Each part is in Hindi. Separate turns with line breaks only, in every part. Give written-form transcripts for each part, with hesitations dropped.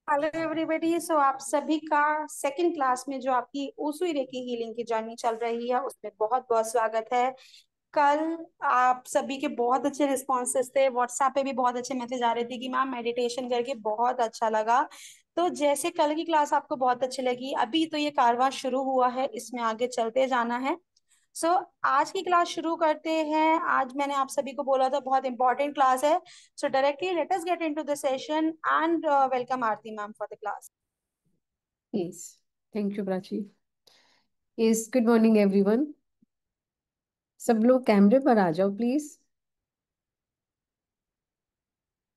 Hello everybody. सो आप सभी का सेकंड क्लास में जो आपकी ओसुई रेकी हीलिंग की जर्नी चल रही है उसमें बहुत बहुत स्वागत है। कल आप सभी के बहुत अच्छे रिस्पॉन्सेस थे, व्हाट्सएप पे भी बहुत अच्छे मैसेज आ रहे थे कि मैम मेडिटेशन करके बहुत अच्छा लगा। तो जैसे कल की क्लास आपको बहुत अच्छी लगी, अभी तो ये कारवां शुरू हुआ है, इसमें आगे चलते जाना है। सो आज की क्लास शुरू करते हैं। आज मैंने आप सभी को बोला था बहुत इंपॉर्टेंट क्लास है। सो directly let us get into the session and welcome Aarti ma'am for the class.
Yes, thank you, Prachi. Yes, good morning, everyone. सब लोग कैमरे पर आ जाओ please.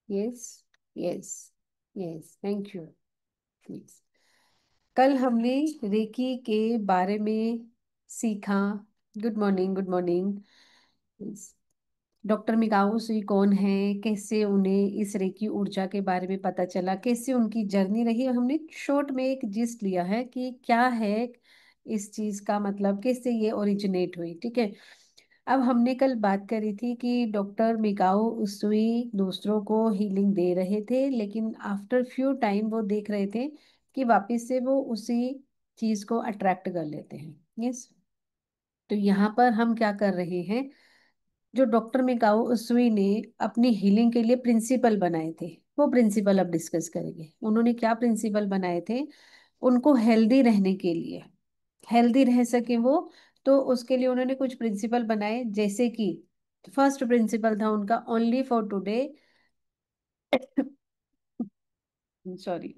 Yes, yes, yes, thank you. Yes, कल हमने रेकी के बारे में सीखा। Good morning, good morning. Yes, doctor Mikao सुई कौन है, कैसे उन्हें इस रेकी ऊर्जा के बारे में पता चला, कैसे उनकी जर्नी रही। हमने शॉर्ट में एक जिस्ट लिया है कि क्या है इस चीज का मतलब, कैसे ये ओरिजिनेट हुई। ठीक है। अब हमने कल बात करी थी कि डॉक्टर मिकाओ उसुई दूसरों को हीलिंग दे रहे थे, लेकिन आफ्टर फ्यू टाइम वो देख रहे थे कि वापस से वो उसी चीज को अट्रैक्ट कर लेते हैं। यस, तो यहाँ पर हम क्या कर रहे हैं, जो डॉक्टर मिकाओ उसुई ने अपनी हीलिंग के लिए प्रिंसिपल बनाए थे, वो प्रिंसिपल अब डिस्कस करेंगे। उन्होंने क्या प्रिंसिपल बनाए थे उनको हेल्दी रहने के लिए, हेल्दी रह सके वो, तो उसके लिए उन्होंने कुछ प्रिंसिपल बनाए। जैसे कि फर्स्ट प्रिंसिपल था उनका only for today. Sorry,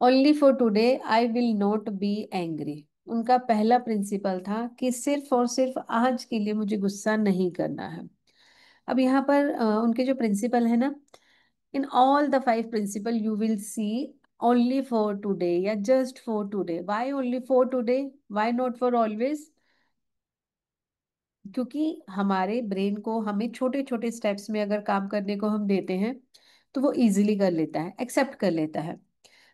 only for today I will not be angry. उनका पहला प्रिंसिपल था कि सिर्फ और सिर्फ आज के लिए मुझे गुस्सा नहीं करना है। अब यहाँ पर उनके जो प्रिंसिपल है ना, in all the five principle you will see only for today या just for today. Why only for today, why not for always? क्योंकि हमारे ब्रेन को हमें छोटे छोटे स्टेप्स में अगर काम करने को हम देते हैं तो वो इजीली कर लेता है, एक्सेप्ट कर लेता है।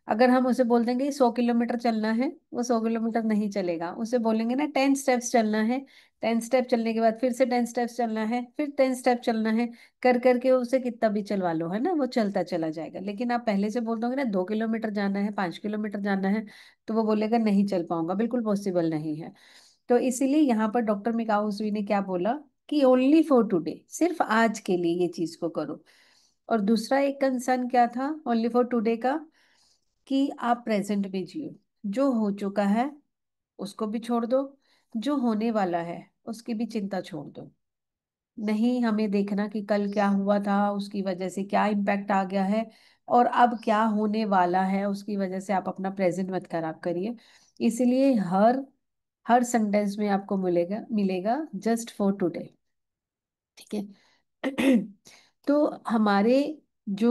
अगर हम उसे बोल देंगे 100 किलोमीटर चलना है, वो 100 किलोमीटर नहीं चलेगा। उसे बोलेंगे ना 10 स्टेप्स चलना है, 10 स्टेप चलने के बाद फिर से 10 स्टेप्स चलना है, फिर 10 स्टेप चलना है, कर करके उसे कितना भी चलवा लो, है ना, वो चलता चला जाएगा। लेकिन आप पहले से बोल दोगे ना 2 किलोमीटर जाना है, 5 किलोमीटर जाना है, तो वो बोलेगा नहीं चल पाऊंगा, बिल्कुल पॉसिबल नहीं है। तो इसीलिए यहाँ पर डॉक्टर मिकाओ सुई ने क्या बोला कि ओनली फॉर टुडे, सिर्फ आज के लिए ये चीज को करो। और दूसरा एक कंसर्न क्या था ओनली फॉर टुडे का, कि आप प्रेजेंट में जियो। जो हो चुका है उसको भी छोड़ दो, जो होने वाला है उसकी भी चिंता छोड़ दो। नहीं हमें देखना कि कल क्या हुआ था, उसकी वजह से क्या इम्पैक्ट आ गया है, और अब क्या होने वाला है उसकी वजह से आप अपना प्रेजेंट मत खराब करिए। इसलिए हर हर सेंटेंस में आपको मिलेगा मिलेगा जस्ट फॉर टुडे। ठीक है। तो हमारे जो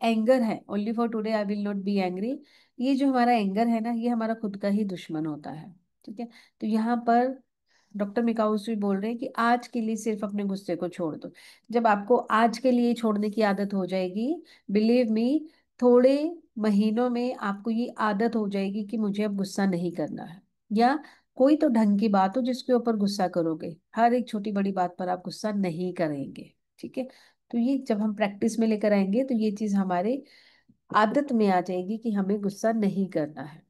एंगर है, only for today I will not be angry, ये जो हमारा एंगर है ना, ये हमारा खुद का ही दुश्मन होता है। ठीक है। तो यहाँ पर डॉक्टर मिकाउस भी बोल रहे हैं कि आज के लिए सिर्फ अपने गुस्से को छोड़ दो। जब आपको आज के लिए छोड़ने की आदत हो जाएगी, बिलीव मी, थोड़े महीनों में आपको ये आदत हो जाएगी कि मुझे अब गुस्सा नहीं करना है। या कोई तो ढंग की बात हो जिसके ऊपर गुस्सा करोगे, हर एक छोटी बड़ी बात पर आप गुस्सा नहीं करेंगे। ठीक है। तो ये जब हम प्रैक्टिस में लेकर आएंगे तो ये चीज हमारे आदत में आ जाएगी कि हमें गुस्सा नहीं करना है।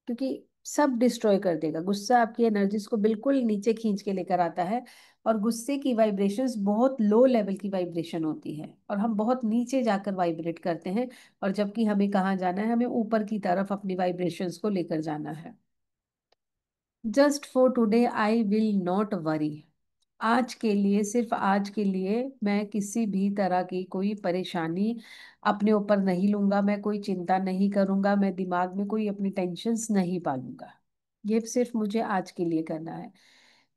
क्योंकि सब डिस्ट्रॉय कर देगा गुस्सा, आपकी एनर्जीज को बिल्कुल नीचे खींच के लेकर आता है। और गुस्से की वाइब्रेशंस बहुत लो लेवल की वाइब्रेशन होती है, और हम बहुत नीचे जाकर वाइब्रेट करते हैं। और जबकि हमें कहाँ जाना है, हमें ऊपर की तरफ अपनी वाइब्रेशंस को लेकर जाना है। Just for today I will not worry. आज के लिए, सिर्फ आज के लिए मैं किसी भी तरह की कोई परेशानी अपने ऊपर नहीं लूंगा, मैं कोई चिंता नहीं करूंगा, मैं दिमाग में कोई अपनी टेंशन्स नहीं पालूंगा। ये सिर्फ मुझे आज के लिए करना है।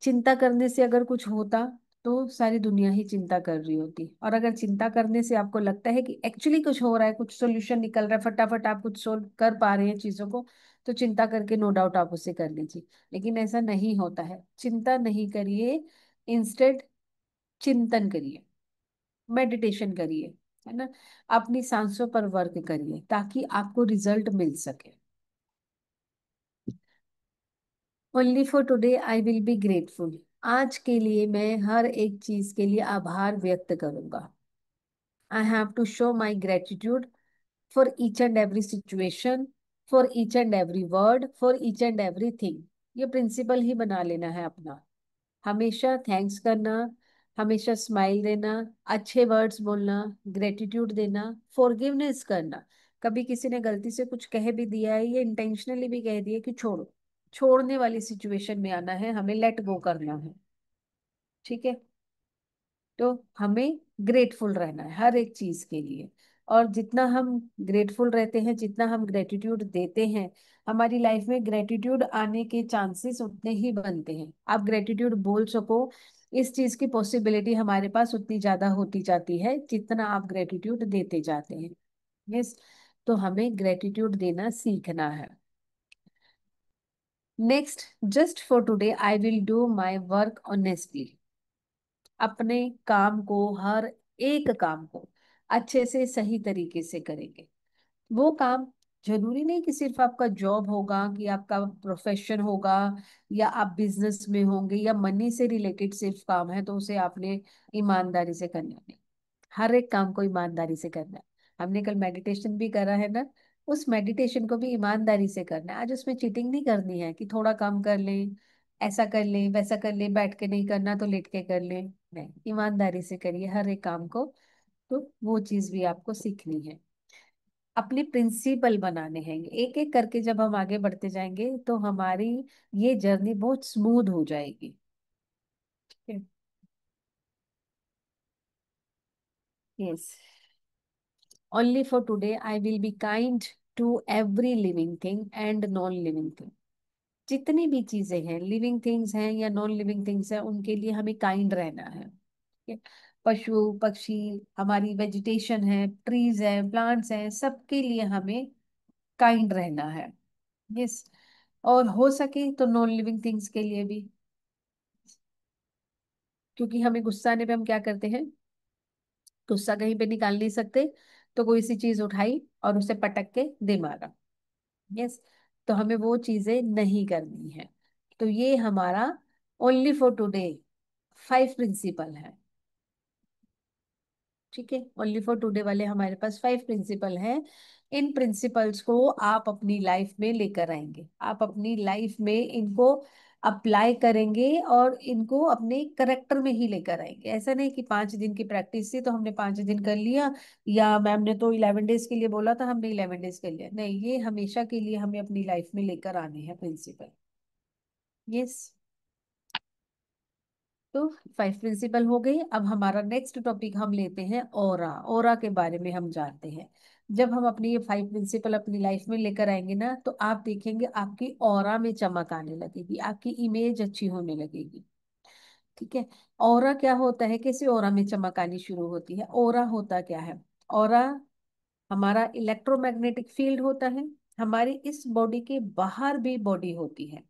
चिंता करने से अगर कुछ होता तो सारी दुनिया ही चिंता कर रही होती। और अगर चिंता करने से आपको लगता है कि एक्चुअली कुछ हो रहा है, कुछ सोल्यूशन निकल रहा है, फटाफट आप कुछ सोल्व कर पा रहे हैं चीजों को, तो चिंता करके नो डाउट आप उसे कर लीजिए। लेकिन ऐसा नहीं होता है। चिंता नहीं करिए, इंस्टेड चिंतन करिए, मेडिटेशन करिए, है ना, अपनी सांसों पर वर्क करिए ताकि आपको रिजल्ट मिल सके। Only for today I will be grateful. आज के लिए मैं हर एक चीज के लिए आभार व्यक्त करूंगा। I have to show my gratitude for each and every situation, for each and every word, for each and every thing. ये प्रिंसिपल ही बना लेना है अपना। हमेशा थैंक्स करना, हमेशा स्माइल देना, अच्छे वर्ड्स बोलना, ग्रेटिट्यूड देना, फॉरगिवनेस करना। कभी किसी ने गलती से कुछ कह भी दिया है, ये इंटेंशनली भी कह दिया कि छोड़ो, छोड़ने वाली सिचुएशन में आना है, हमें लेट गो करना है। ठीक है, तो हमें ग्रेटफुल रहना है हर एक चीज के लिए। और जितना हम ग्रेटफुल रहते हैं, जितना हम ग्रेटिट्यूड देते हैं, हमारी लाइफ में ग्रेटिट्यूड आने के चांसेस उतने ही बनते हैं। आप ग्रेटिट्यूड बोल सको, इस चीज की पॉसिबिलिटी हमारे पास उतनी ज्यादा होती जाती है जितना आप ग्रेटिट्यूड देते जाते हैं। यस, तो हमें ग्रेटिट्यूड देना सीखना है। Next, just for today I will do my work honestly. अपने काम को, हर एक काम को अच्छे से सही तरीके से करेंगे। वो काम जरूरी नहीं कि सिर्फ आपका जॉब होगा, कि आपका प्रोफेशन होगा, या आप बिजनेस में होंगे, या मनी से रिलेटेड सिर्फ काम है तो उसे आपने ईमानदारी से करना है। हर एक काम को ईमानदारी से करना है। हमने कल मेडिटेशन भी करा है ना, उस मेडिटेशन को भी ईमानदारी से करना है। आज उसमें चीटिंग नहीं करनी है कि थोड़ा काम कर लें, ऐसा कर लें, वैसा कर लें, बैठ के नहीं करना तो लेट के कर लें। नहीं, ईमानदारी से करिए हर एक काम को। तो वो चीज भी आपको सीखनी है। अपने प्रिंसिपल बनाने हैं, एक एक करके जब हम आगे बढ़ते जाएंगे तो हमारी ये जर्नी बहुत स्मूथ हो जाएगी। ठीक है। Yes, only for today I will be kind to every living thing and non living thing. जितनी भी चीजें हैं, लिविंग थिंग्स हैं या नॉन लिविंग थिंग्स हैं, उनके लिए हमें काइंड रहना है। ठीक है? पशु पक्षी, हमारी वेजिटेशन है, ट्रीज है, प्लांट्स हैं, सबके लिए हमें काइंड रहना है। यस, और हो सके तो नॉन लिविंग थिंग्स के लिए भी। क्योंकि हमें गुस्सा आने पे हम क्या करते हैं, गुस्सा कहीं पे निकाल नहीं सकते, तो कोई सी चीज उठाई और उसे पटक के दे मारा। यस, तो हमें वो चीजें नहीं करनी है। तो ये हमारा ओनली फॉर टुडे 5 प्रिंसिपल है। ठीक है, ओनली फॉर टुडे वाले हमारे पास 5 प्रिंसिपल हैं। इन प्रिंसिपल्स को आप अपनी लाइफ में लेकर आएंगे, आप अपनी लाइफ में इनको अप्लाई करेंगे और इनको अपने करेक्टर में ही लेकर आएंगे। ऐसा नहीं कि 5 दिन की प्रैक्टिस थी तो हमने 5 दिन कर लिया, या मैम ने तो 11 डेज के लिए बोला था हमने 11 डेज कर लिया। नहीं, ये हमेशा के लिए हमें अपनी लाइफ में लेकर आने हैं प्रिंसिपल। यस, तो 5 प्रिंसिपल हो गई। अब हमारा नेक्स्ट टॉपिक हम लेते हैं ओरा। ओरा के बारे में हम जानते हैं। जब हम अपनी ये 5 प्रिंसिपल अपनी लाइफ में लेकर आएंगे ना, तो आप देखेंगे आपकी ओरा में चमक आने लगेगी, आपकी इमेज अच्छी होने लगेगी। ठीक है, ओरा क्या होता है, कैसे ओरा में चमक आनी शुरू होती है? ओरा होता क्या है? ओरा हमारा इलेक्ट्रोमैग्नेटिक फील्ड होता है। हमारी इस बॉडी के बाहर भी बॉडी होती है,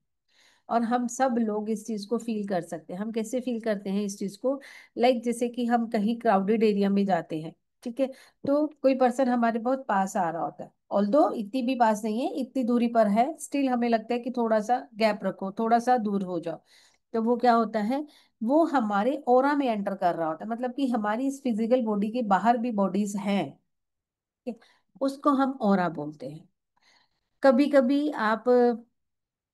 और हम सब लोग इस चीज को फील कर सकते हैं। हम कैसे फील करते हैं इस चीज को? लाइक जैसे कि हम कहीं क्राउडेड एरिया में जाते हैं, ठीक है, तो कोई पर्सन हमारे बहुत पास आ रहा होता है, ऑल्दो इतनी भी पास नहीं है, इतनी दूरी पर है, स्टिल हमें लगता है कि थोड़ा सा गैप रखो, थोड़ा सा दूर हो जाओ। तो वो क्या होता है, वो हमारे ओरा में एंटर कर रहा होता है, मतलब कि हमारी इस फिजिकल बॉडी के बाहर भी बॉडीज हैं। ठीक है? उसको हम ओरा बोलते हैं। कभी कभी आप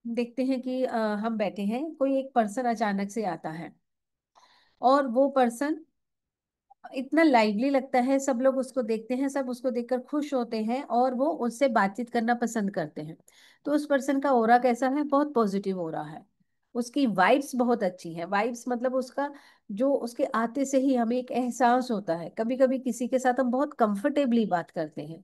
देखते हैं कि हम बैठे हैं, कोई एक पर्सन अचानक से आता है, और वो पर्सन इतना लाइवली लगता है, सब लोग उसको देखते हैं, सब उसको देखकर खुश होते हैं और वो उससे बातचीत करना पसंद करते हैं। तो उस पर्सन का ओरा कैसा है? बहुत पॉजिटिव ओरा है। उसकी वाइब्स बहुत अच्छी है। वाइब्स मतलब उसका, जो उसके आते से ही हमें एक एहसास होता है। कभी कभी किसी के साथ हम बहुत कंफर्टेबली बात करते हैं,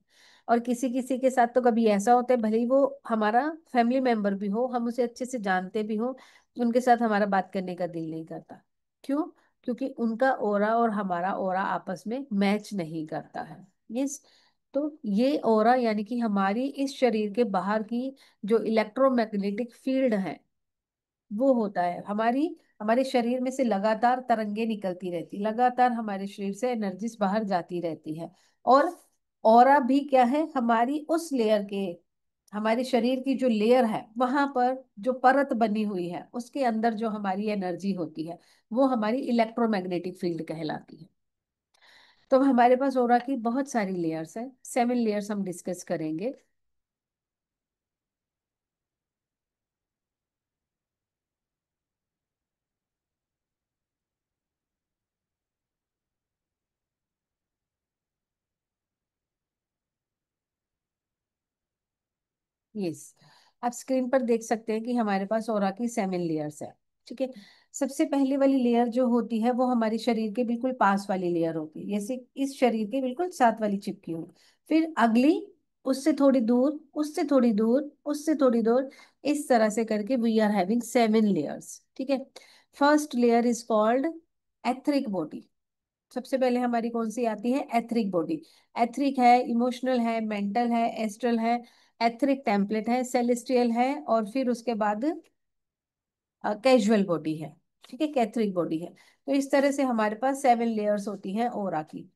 और किसी किसी के साथ तो कभी ऐसा होता है, भले ही वो हमारा फैमिली मेंबर भी हो, हम उसे अच्छे से जानते भी हो, उनके साथ हमारा बात करने का दिल नहीं करता। क्यों? क्योंकि उनका ओरा और हमारा ओरा आपस में मैच नहीं करता है। यस, तो ये ओरा यानी कि हमारी इस शरीर के बाहर की जो इलेक्ट्रोमैग्नेटिक फील्ड है, वो होता है हमारी, हमारे शरीर में से लगातार तरंगे निकलती रहती, लगातार हमारे शरीर से एनर्जीज बाहर जाती रहती है। और ऑरा भी क्या है? हमारी उस लेयर के, हमारे शरीर की जो लेयर है वहां पर जो परत बनी हुई है, उसके अंदर जो हमारी एनर्जी होती है, वो हमारी इलेक्ट्रोमैग्नेटिक फील्ड कहलाती है। तो अब हमारे पास ओरा की बहुत सारी लेयर्स है, 7 लेयर्स हम डिस्कस करेंगे। यस, आप स्क्रीन पर देख सकते हैं कि हमारे पास ओरा की 7 लेयर्स है। ठीक है, सबसे पहले वाली लेयर जो होती है वो हमारे शरीर के बिल्कुल पास वाली लेयर होती है, जैसे इस शरीर के बिल्कुल साथ वाली चिपकी हुई। फिर अगली, उससे थोड़ी दूर, उससे थोड़ी दूर, उससे थोड़ी दूर, इस तरह से करके वी आर हैविंग 7 लेयर्स। ठीक है, first layer is called etheric body. सबसे पहले हमारी कौन सी आती है? Etheric body. एथरिक है, इमोशनल है, मेंटल है, एस्ट्रल है, एथरिक टेम्पलेट है, सेलेस्टियल है, और फिर उसके बाद कैजुअल बॉडी है। ठीक है, कैथरिक बॉडी है। तो इस तरह से हमारे पास 7 लेयर्स होती है ओरा की।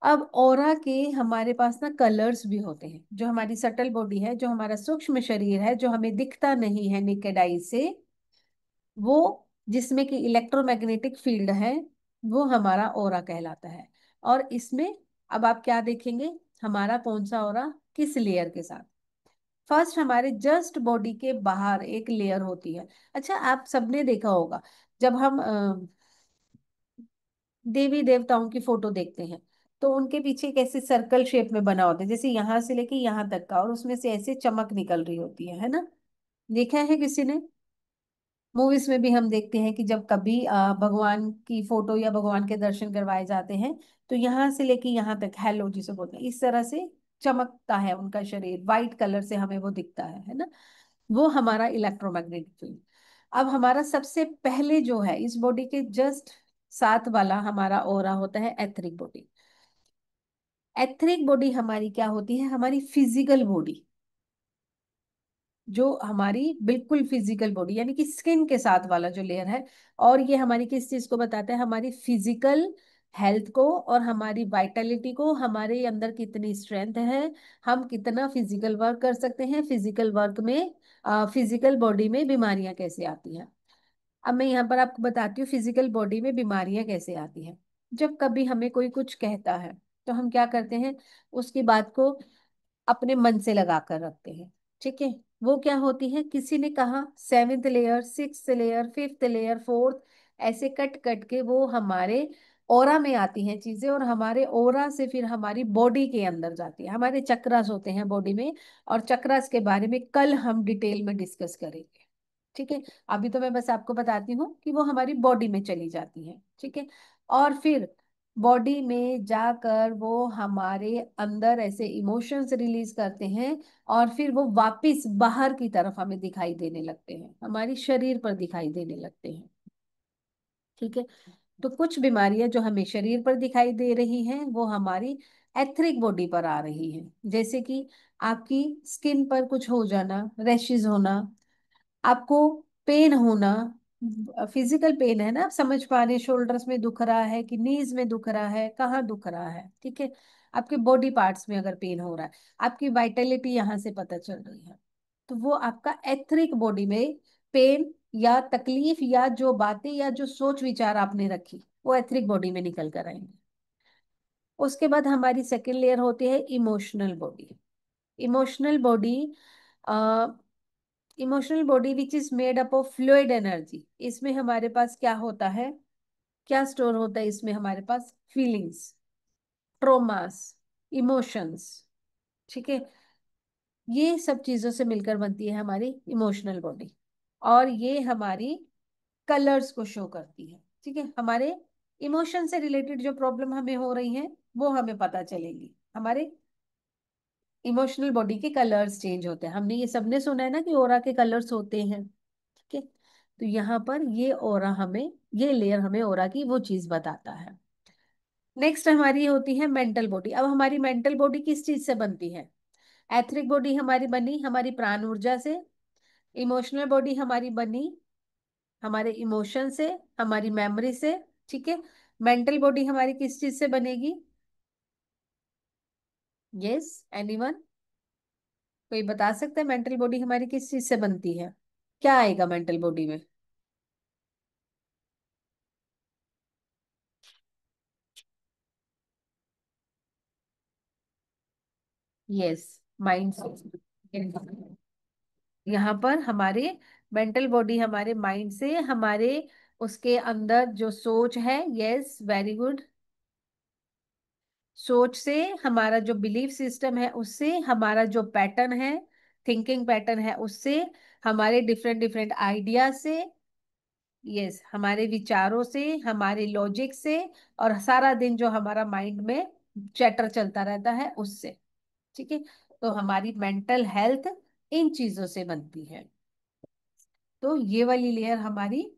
अब ओरा के हमारे पास ना कलर्स भी होते हैं। जो हमारी सटल बॉडी है, जो हमारा सूक्ष्म शरीर है, जो हमें दिखता नहीं है नेकेड आई से, वो जिसमें कि इलेक्ट्रोमैग्नेटिक फील्ड है, वो हमारा ओरा कहलाता है। और इसमें अब आप क्या देखेंगे, हमारा कौन सा ओरा किस लेयर के साथ? फर्स्ट हमारे जस्ट बॉडी के बाहर एक लेयर होती है। अच्छा, आप सबने देखा होगा, जब हम देवी देवताओं की फोटो देखते हैं, तो उनके पीछे कैसे सर्कल शेप में बना होता है, जैसे यहाँ से लेके यहाँ तक का, और उसमें से ऐसे चमक निकल रही होती है ना? देखा है किसी ने? मूवीज में भी हम देखते हैं कि जब कभी भगवान की फोटो या भगवान के दर्शन करवाए जाते हैं, तो यहाँ से लेके यहाँ तक हेलो जिसे बोलते हैं, इस तरह से चमकता है उनका शरीर, वाइट कलर से हमें वो दिखता है ना? वो हमारा इलेक्ट्रोमैग्नेटिक फील्ड। अब हमारा सबसे पहले जो है इस बॉडी के जस्ट साथ वाला हमारा ओरा होता है एथरिक बॉडी। एथरिक बॉडी हमारी क्या होती है? हमारी फिजिकल बॉडी, जो हमारी बिल्कुल फिजिकल बॉडी यानी कि स्किन के साथ वाला जो लेयर है। और ये हमारी किस चीज को बताता है? हमारी फिजिकल हेल्थ को, और हमारी वाइटलिटी को, हमारे अंदर कितनी स्ट्रेंथ है, हम कितना फिजिकल वर्क कर सकते हैं, फिजिकल वर्क में, फिजिकल बॉडी में बीमारियां कैसे आती हैं। अब मैं यहाँ पर आपको बताती हूँ फिजिकल बॉडी में बीमारियां कैसे आती हैं। जब कभी हमें कोई कुछ कहता है, तो हम क्या करते हैं? उसकी बात को अपने मन से लगा कर रखते हैं। ठीक है, वो क्या होती है? किसी ने कहा, 7th layer, 6th layer, 5th layer, fourth, ऐसे कट कट के वो हमारे ओरा में आती हैं चीजें, और हमारे ओरा से फिर हमारी बॉडी के अंदर जाती है। हमारे चक्रास होते हैं बॉडी में, और चक्रास के बारे में कल हम डिटेल में डिस्कस करेंगे। ठीक है, अभी तो मैं बस आपको बताती हूँ कि वो हमारी बॉडी में चली जाती है। ठीक है, और फिर बॉडी में जाकर वो हमारे अंदर ऐसे इमोशंस रिलीज करते हैं, और फिर वो वापस बाहर की तरफ हमें दिखाई देने लगते हैं, हमारी शरीर पर दिखाई देने लगते हैं। ठीक है, तो कुछ बीमारियां जो हमें शरीर पर दिखाई दे रही हैं, वो हमारी एथरिक बॉडी पर आ रही हैं। जैसे कि आपकी स्किन पर कुछ हो जाना, रैशेज होना, आपको पेन होना, फिजिकल पेन है ना, आप समझ पा रहे हैं, शोल्डर्स में दुख रहा है कि नीज में दुख रहा है, कहाँ दुख रहा है? ठीक है, आपके बॉडी पार्ट्स में अगर पेन हो रहा है, आपकी वाइटलिटी यहाँ से पता चल रही है, तो वो आपका एथरिक बॉडी में पेन या तकलीफ या जो बातें या जो सोच विचार आपने रखी, वो एथरिक बॉडी में निकल कर आएंगे। उसके बाद हमारी सेकेंड लेयर होती है emotional body. Emotional body, emotional body which is made up of fluid energy. इसमें हमारे पास क्या होता है, क्या स्टोर होता है इसमें? हमारे पास फीलिंग्स, ट्रोमास, इमोशंस। ठीक है, ये सब चीजों से मिलकर बनती है हमारी इमोशनल बॉडी, और ये हमारी कलर्स को शो करती है। ठीक है, हमारे इमोशन से रिलेटेड जो प्रॉब्लम हमें हो रही है, वो हमें पता चलेगी। हमारे इमोशनल बॉडी के कलर्स चेंज होते हैं। हमने ये सबने सुना है ना कि ओरा के कलर्स होते हैं। ठीक है, तो यहाँ पर ये ओरा हमें, ये लेयर हमें ओरा की वो चीज बताता है। नेक्स्ट हमारी होती है मेंटल बॉडी। अब हमारी मेंटल बॉडी किस चीज से बनती है? एथरिक बॉडी हमारी बनी हमारी प्राण ऊर्जा से, इमोशनल बॉडी हमारी बनी हमारे इमोशन से, हमारी मेमोरी से। ठीक है, मेंटल बॉडी हमारी किस चीज से बनेगी? Yes, anyone? कोई बता सकता है मेंटल बॉडी हमारी किस चीज से बनती है? क्या आएगा मेंटल बॉडी में? यस, माइंड से। यहाँ पर हमारे मेंटल बॉडी हमारे माइंड से, हमारे उसके अंदर जो सोच है, यस वेरी गुड, सोच से, हमारा जो बिलीफ सिस्टम है उससे, हमारा जो पैटर्न है, थिंकिंग पैटर्न है उससे, हमारे डिफरेंट डिफरेंट आइडिया से, यस हमारे विचारों से, हमारे लॉजिक से, और सारा दिन जो हमारा माइंड में चैटर चलता रहता है उससे। ठीक है, तो हमारी मेंटल हेल्थ इन चीजों से बनती है। तो ये वाली लेयर हमारी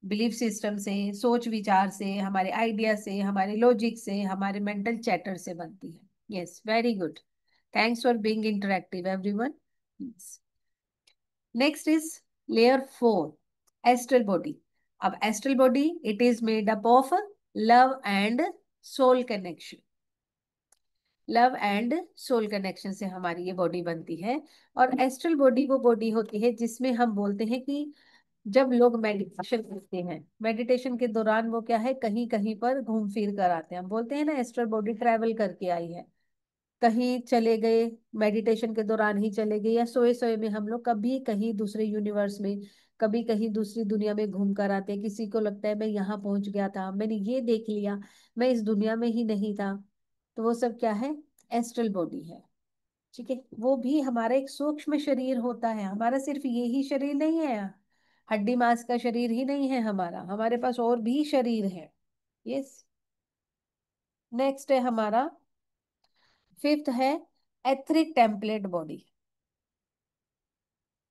बिलीफ सिस्टम से, सोच विचार से, हमारे आइडिया से, हमारे लॉजिक से, हमारे मेंटल चैटर से बनती है। Yes very good, thanks for being interactive everyone. Next is layer 4, astral body. अब astral body it is made up of love and soul connection. Love and soul connection से हमारी ये बॉडी बनती है। और एस्ट्रल बॉडी वो बॉडी होती है जिसमें हम बोलते हैं कि जब लोग मेडिटेशन करते हैं, मेडिटेशन के दौरान वो क्या है, कहीं कहीं पर घूम फिर कर आते हैं। हम बोलते हैं ना एस्ट्रल बॉडी ट्रैवल करके आई है, कहीं चले गए, मेडिटेशन के दौरान ही चले गए, या सोए सोए में हम लोग कभी कहीं दूसरे यूनिवर्स में, कभी कहीं दूसरी दुनिया में घूम कर आते हैं। किसी को लगता है मैं यहाँ पहुंच गया था, मैंने ये देख लिया, मैं इस दुनिया में ही नहीं था। तो वो सब क्या है, एस्ट्रल बॉडी है। ठीक है, वो भी हमारा एक सूक्ष्म शरीर होता है, हमारा सिर्फ ये ही शरीर नहीं है, हड्डी मांस का शरीर ही नहीं है हमारा, हमारे पास और भी शरीर है। यस, नेक्स्ट है हमारा फिफ्थ है एथरिक टेम्पलेट बॉडी।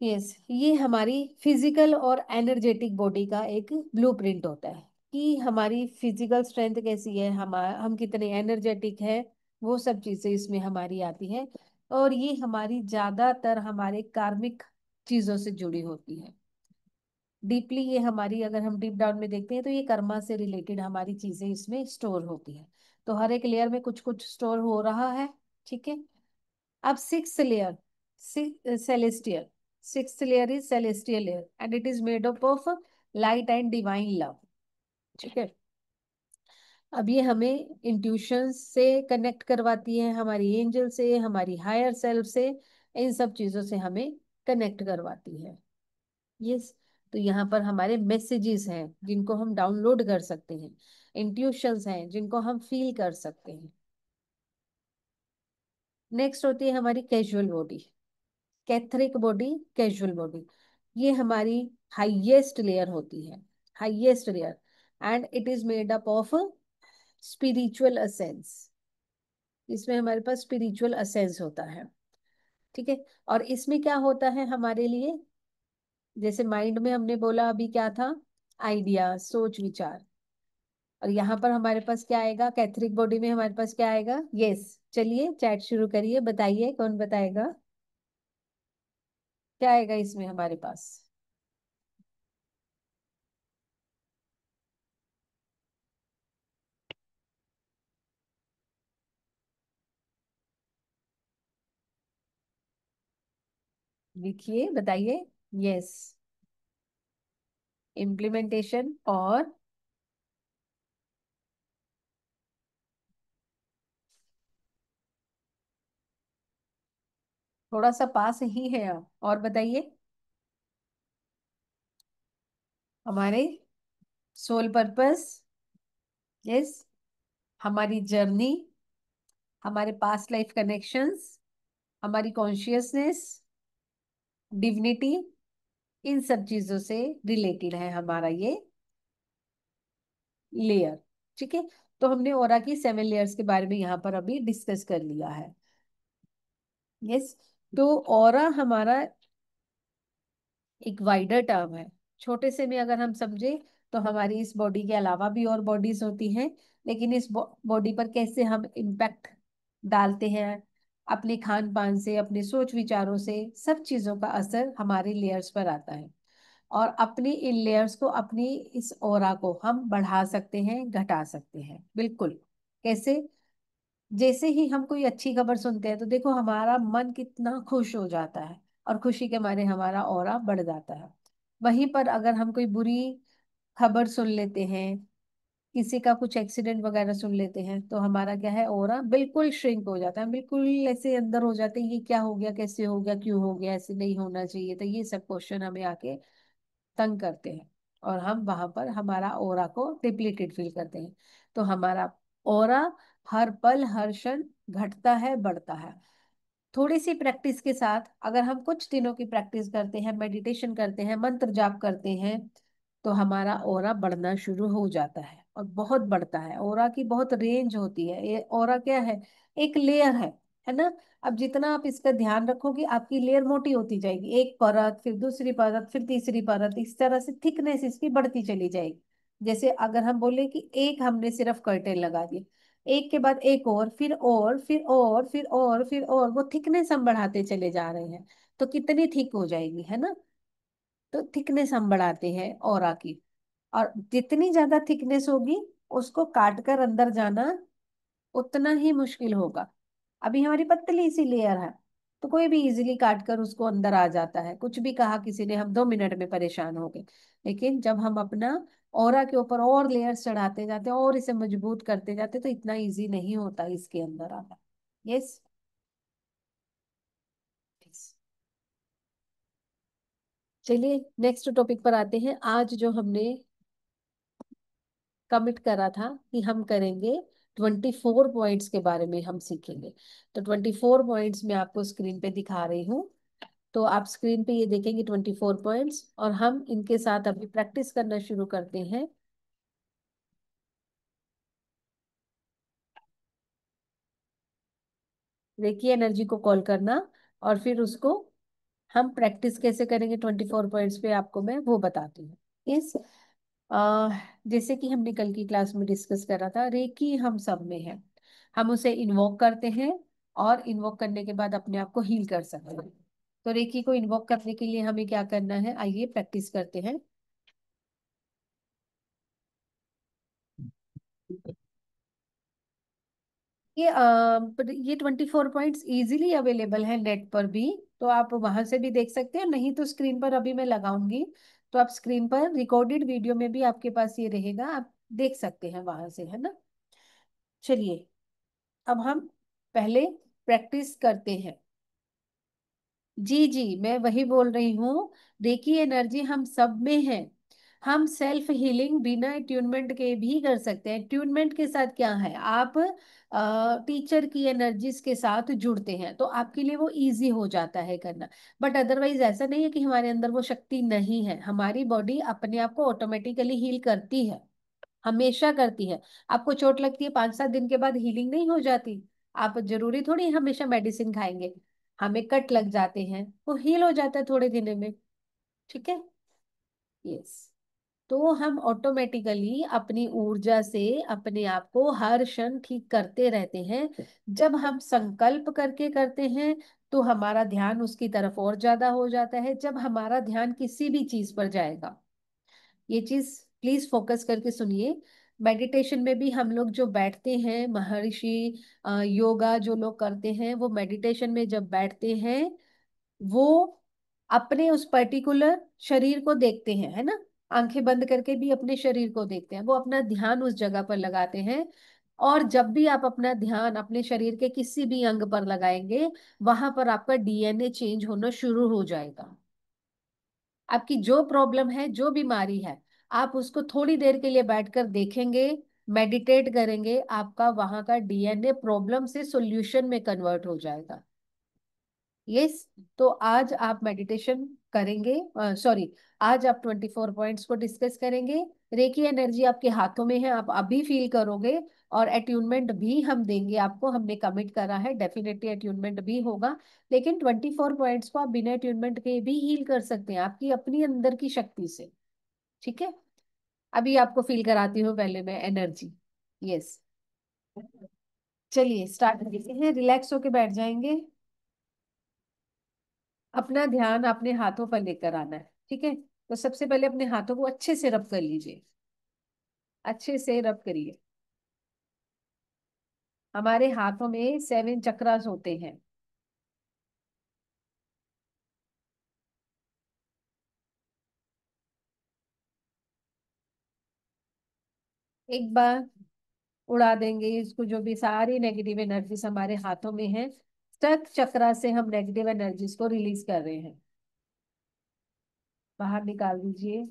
यस, ये हमारी फिजिकल और एनर्जेटिक बॉडी का एक ब्लूप्रिंट होता है कि हमारी फिजिकल स्ट्रेंथ कैसी है, हम कितने एनर्जेटिक है, वो सब चीजें इसमें हमारी आती है। और ये हमारी ज्यादातर हमारे कार्मिक चीजों से जुड़ी होती है। डीपली ये हमारी, अगर हम डीप डाउन में देखते हैं तो ये कर्मा से रिलेटेड हमारी चीजें इसमें स्टोर होती है। तो हर एक लेयर में कुछ कुछ स्टोर हो रहा है। ठीक है, अब six layer, celestial, six layer is celestial layer and it is made up of light and divine love. ठीक है, अब ये हमें इंट्यूशन से कनेक्ट करवाती है, हमारी एंजल से, हमारी हायर सेल्फ से, इन सब चीजों से हमें कनेक्ट करवाती है। यस, तो यहाँ पर हमारे मैसेजेस हैं जिनको हम डाउनलोड कर सकते हैं, इंट्यूशंस हैं जिनको हम फील कर सकते हैं। नेक्स्ट होती है हमारी कैजुअल बॉडी, कैथरिक बॉडी, कैजुअल बॉडी। ये हमारी हाईएस्ट लेयर होती है, highest layer, and it is made up of spiritual essence. इसमें हमारे पास स्पिरिचुअल असेंस होता है। ठीक है, और इसमें क्या होता है हमारे लिए, जैसे माइंड में हमने बोला अभी क्या था, आइडिया, सोच विचार, और यहाँ पर हमारे पास क्या आएगा, कैथरिक बॉडी में हमारे पास क्या आएगा। यस, चलिए चैट शुरू करिए, बताइए कौन बताएगा, क्या आएगा इसमें हमारे पास। लिखिए, बताइए। यस, इम्प्लीमेंटेशन और थोड़ा सा पास ही है आप, और बताइए। हमारे सोल पर्पस, यस, हमारी जर्नी, हमारे पास्ट लाइफ कनेक्शंस, हमारी कॉन्शियसनेस, डिविनिटी, इन सब चीजों से रिलेटेड है हमारा ये लेयर। ठीक है, तो हमने ओरा की 7 लेयर्स के बारे में यहाँ पर अभी डिस्कस कर लिया है। यस, तो ओरा हमारा एक वाइडर टर्म है। छोटे से में अगर हम समझे तो हमारी इस बॉडी के अलावा भी और बॉडीज होती हैं, लेकिन इस बॉडी पर कैसे हम इम्पैक्ट डालते हैं, अपने खान पान से, अपने सोच विचारों से, सब चीजों का असर हमारे लेयर्स पर आता है। और अपनी इन लेयर्स को, अपनी इस ऑरा को हम बढ़ा सकते हैं, घटा सकते हैं, बिल्कुल। कैसे, जैसे ही हम कोई अच्छी खबर सुनते हैं तो देखो हमारा मन कितना खुश हो जाता है, और खुशी के मारे हमारा ऑरा बढ़ जाता है। वहीं पर अगर हम कोई बुरी खबर सुन लेते हैं, किसी का कुछ एक्सीडेंट वगैरह सुन लेते हैं तो हमारा क्या है, ऑरा बिल्कुल श्रिंक हो जाता है, बिल्कुल ऐसे अंदर हो जाते हैं, ये क्या हो गया, कैसे हो गया, क्यों हो गया, ऐसे नहीं होना चाहिए। तो ये सब क्वेश्चन हमें आके तंग करते हैं, और हम वहां पर हमारा ऑरा को डिप्लीटेड फील करते हैं। तो हमारा ऑरा हर पल हर क्षण घटता है, बढ़ता है। थोड़ी सी प्रैक्टिस के साथ, अगर हम कुछ दिनों की प्रैक्टिस करते हैं, मेडिटेशन करते हैं, मंत्र जाप करते हैं, तो हमारा ऑरा बढ़ना शुरू हो जाता है, और बहुत बढ़ता है। ऑरा की बहुत रेंज होती है। ये ऑरा क्या है, एक लेयर है ना। अब जितना आप इसका ध्यान रखोगे, आपकी लेयर मोटी होती जाएगी, एक परत, फिर दूसरी परत, फिर तीसरी परत, इस तरह से थिकनेस इसकी बढ़ती चली जाएगी। जैसे अगर हम बोले कि एक हमने सिर्फ कर्टेन लगा दिए, एक के बाद एक और, फिर और, फिर और, फिर और, फिर और, वो थिकनेस हम बढ़ाते चले जा रहे हैं, तो कितनी थिक हो जाएगी, है ना। तो थिकनेस हम बढ़ाते हैं ऑरा की, और जितनी ज्यादा थिकनेस होगी, उसको काट कर अंदर जाना उतना ही मुश्किल होगा। अभी हमारी पतली सी लेयर है, तो कोई भी इजीली काट कर उसको अंदर आ जाता है। कुछ भी कहा किसी ने, हम 2 मिनट में परेशान हो गए। लेकिन जब हम अपना ऑरा के ऊपर और लेयर्स चढ़ाते जाते हैं और इसे मजबूत करते जाते हैं, तो इतना इजी नहीं होता इसके अंदर आना। यस। चलिए नेक्स्ट टॉपिक पर आते हैं। आज जो हमने कमिट करा था कि हम करेंगे, 24 पॉइंट्स के बारे में हम सीखेंगे। तो 24 पॉइंट्स मैं आपको स्क्रीन पे दिखा रही हूँ। तो आप स्क्रीन पे ये देखेंगे 24 पॉइंट्स, और हम इनके साथ अभी प्रैक्टिस करना शुरू करते हैं। देखिए, एनर्जी को कॉल करना, और फिर उसको हम प्रैक्टिस कैसे करेंगे 24 पॉइंट्स पे, आपको मैं वो बताती हूँ। इस आ, जैसे कि हमने कल की क्लास में डिस्कस करा था, रेकी हम सब में है। हम उसे इन्वोक करते हैं, और इन्वोक करने के बाद अपने आप को हील कर सकते हैं। तो रेकी को इन्वोक करने के लिए हमें क्या करना है, आइए प्रैक्टिस करते हैं। ये 24 पॉइंट्स इजीली अवेलेबल है नेट पर भी, तो आप वहां से भी देख सकते हैं, नहीं तो स्क्रीन पर अभी मैं लगाऊंगी, तो आप स्क्रीन पर रिकॉर्डेड वीडियो में भी आपके पास ये रहेगा, आप देख सकते हैं वहां से, है ना। चलिए, अब हम पहले प्रैक्टिस करते हैं। जी जी, मैं वही बोल रही हूँ। रेकी एनर्जी हम सब में है। हम सेल्फ हीलिंग बिना ट्यूनमेंट के भी कर सकते हैं। ट्यूनमेंट के साथ क्या है, आप टीचर की एनर्जीज के साथ जुड़ते हैं, तो आपके लिए वो इजी हो जाता है करना। बट अदरवाइज ऐसा नहीं है कि हमारे अंदर वो शक्ति नहीं है। हमारी बॉडी अपने आप को ऑटोमेटिकली हील करती है, हमेशा करती है। आपको चोट लगती है, 5-7 दिन के बाद हीलिंग नहीं हो जाती। आप जरूरी थोड़ी हमेशा मेडिसिन खाएंगे। हमें कट लग जाते हैं, वो हील हो जाता है थोड़े दिनों में। ठीक है। यस। तो हम ऑटोमेटिकली अपनी ऊर्जा से अपने आप को हर क्षण ठीक करते रहते हैं। जब हम संकल्प करके करते हैं, तो हमारा ध्यान उसकी तरफ और ज्यादा हो जाता है। जब हमारा ध्यान किसी भी चीज पर जाएगा, ये चीज प्लीज फोकस करके सुनिए। मेडिटेशन में भी हम लोग जो बैठते हैं, महर्षि योगा जो लोग करते हैं, वो मेडिटेशन में जब बैठते हैं, वो अपने उस पर्टिकुलर शरीर को देखते हैं, है ना। आंखें बंद करके भी अपने शरीर को देखते हैं, वो अपना ध्यान उस जगह पर लगाते हैं। और जब भी आप अपना ध्यान अपने शरीर के किसी भी अंग पर लगाएंगे, वहां पर आपका डीएनए चेंज होना शुरू हो जाएगा। आपकी जो प्रॉब्लम है, जो बीमारी है, आप उसको थोड़ी देर के लिए बैठकर देखेंगे, मेडिटेट करेंगे, आपका वहां का डीएनए प्रॉब्लम से सॉल्यूशन में कन्वर्ट हो जाएगा। यस। तो आज आप मेडिटेशन करेंगे, सॉरी, आज आप 24 पॉइंट्स को डिस्कस करेंगे। रेकी एनर्जी आपके हाथों में है, आप अभी फील करोगे। और अट्यूनमेंट भी हम देंगे आपको, हमने कमिट करा है, डेफिनेटली अट्यूनमेंट भी होगा। लेकिन 24 पॉइंट्स को आप बिना अट्यूनमेंट के भी हील कर सकते हैं, आपकी अपनी अंदर की शक्ति से। ठीक है। अभी आपको फील कराती हूँ पहले मैं एनर्जी। यस। चलिए स्टार्ट करते हैं, रिलैक्स होके बैठ जाएंगे। अपना ध्यान अपने हाथों पर लेकर आना है, ठीक है। तो सबसे पहले अपने हाथों को अच्छे से रब कर लीजिए, अच्छे से रब करिए। हमारे हाथों में 7 चक्रास होते हैं। एक बार उड़ा देंगे इसको, जो भी सारी नेगेटिव एनर्जीज हमारे हाथों में है, तक चक्रा से हम नेगेटिव एनर्जीज को रिलीज कर रहे हैं। बाहर निकाल दीजिए।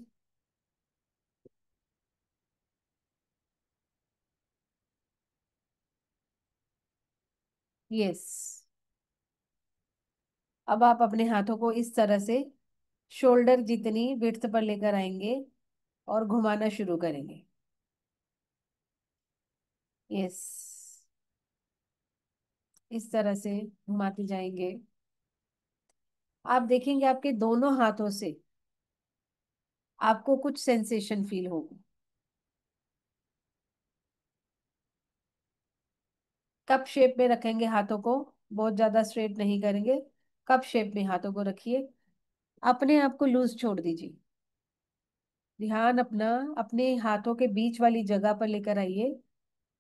यस। अब आप अपने हाथों को इस तरह से शोल्डर जितनी विड्थ पर लेकर आएंगे और घुमाना शुरू करेंगे। यस। इस तरह से घुमाते जाएंगे। आप देखेंगे आपके दोनों हाथों से आपको कुछ सेंसेशन फील होगा। कप शेप में रखेंगे हाथों को, बहुत ज्यादा स्ट्रेट नहीं करेंगे। कप शेप में हाथों को रखिए। अपने आप को लूज छोड़ दीजिए। ध्यान अपना अपने हाथों के बीच वाली जगह पर लेकर आइए,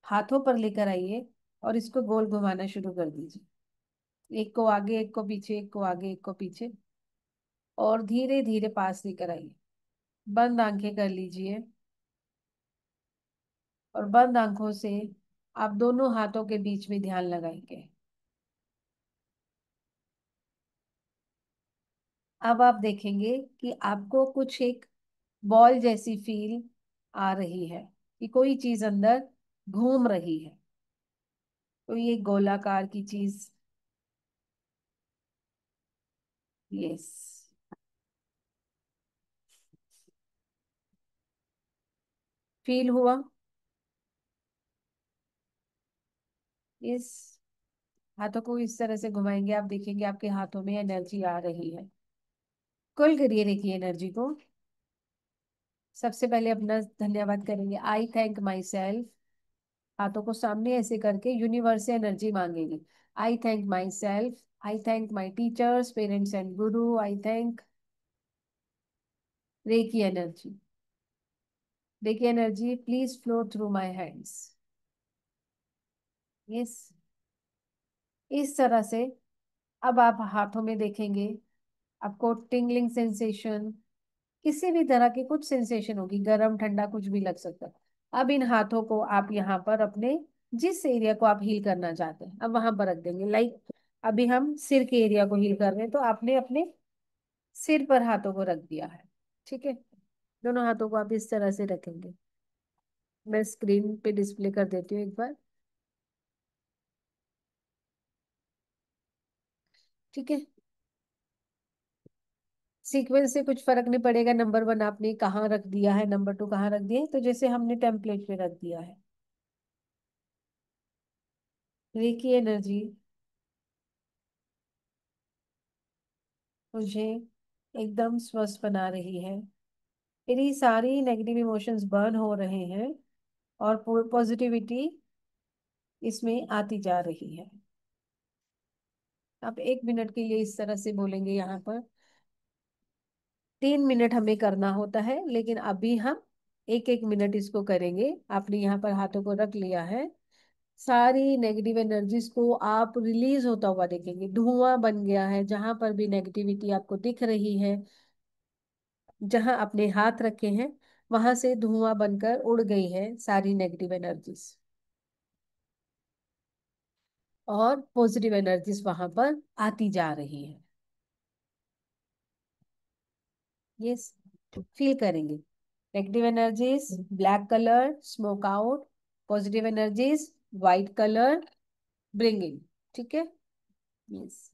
हाथों पर लेकर आइए, और इसको गोल घुमाना शुरू कर दीजिए। एक को आगे, एक को पीछे, एक को आगे, एक को पीछे, और धीरे धीरे पास लेकर आइए। बंद आंखें कर लीजिए, और बंद आंखों से आप दोनों हाथों के बीच में ध्यान लगाएंगे। अब आप देखेंगे कि आपको कुछ एक बॉल जैसी फील आ रही है, कि कोई चीज अंदर घूम रही है, कोई एक गोलाकार की चीज। यस। फील हुआ? इस हाथों को इस तरह से घुमाएंगे, आप देखेंगे आपके हाथों में एनर्जी आ रही है। कुल करिए, देखिए एनर्जी को। सबसे पहले अपना धन्यवाद करेंगे, आई थैंक माई सेल्फ। हाथों को सामने ऐसे करके यूनिवर्स से एनर्जी मांगेंगे। I thank myself, I thank my teachers, parents and guru, I thank reiki energy. Reiki energy please flow through my hands. Yes. इस तरह से अब आप हाथों में देखेंगे आपको टिंगलिंग सेंसेशन, किसी भी तरह की कुछ सेंसेशन होगी, गरम ठंडा कुछ भी लग सकता है। अब इन हाथों को आप यहाँ पर अपने जिस एरिया को आप हील करना चाहते हैं, अब वहां पर रख देंगे। लाइक अभी हम सिर के एरिया को हील कर रहे हैं, तो आपने अपने सिर पर हाथों को रख दिया है। ठीक है। दोनों हाथों को आप इस तरह से रखेंगे। मैं स्क्रीन पे डिस्प्ले कर देती हूँ एक बार। ठीक है। सीक्वेंस से कुछ फर्क नहीं पड़ेगा, नंबर वन आपने कहाँ रख दिया है, नंबर टू कहाँ रख दिया है, तो जैसे हमने टेम्पलेट पे रख दिया है। रेकी एनर्जी मुझे एकदम स्वस्थ बना रही है। मेरी सारी नेगेटिव इमोशंस बर्न हो रहे हैं, और पॉजिटिविटी इसमें आती जा रही है। आप 1 मिनट के लिए इस तरह से बोलेंगे यहाँ पर। 3 मिनट हमें करना होता है, लेकिन अभी हम 1-1 मिनट इसको करेंगे। आपने यहाँ पर हाथों को रख लिया है। सारी नेगेटिव एनर्जीज को आप रिलीज होता हुआ देखेंगे, धुआं बन गया है। जहां पर भी नेगेटिविटी आपको दिख रही है, जहां अपने हाथ रखे हैं, वहां से धुआं बनकर उड़ गई है सारी नेगेटिव एनर्जीज, और पॉजिटिव एनर्जीज वहां पर आती जा रही है। ये फील करेंगे। Negative energies black colour smoke out, positive energies white colour bring in. ठीक है। यस।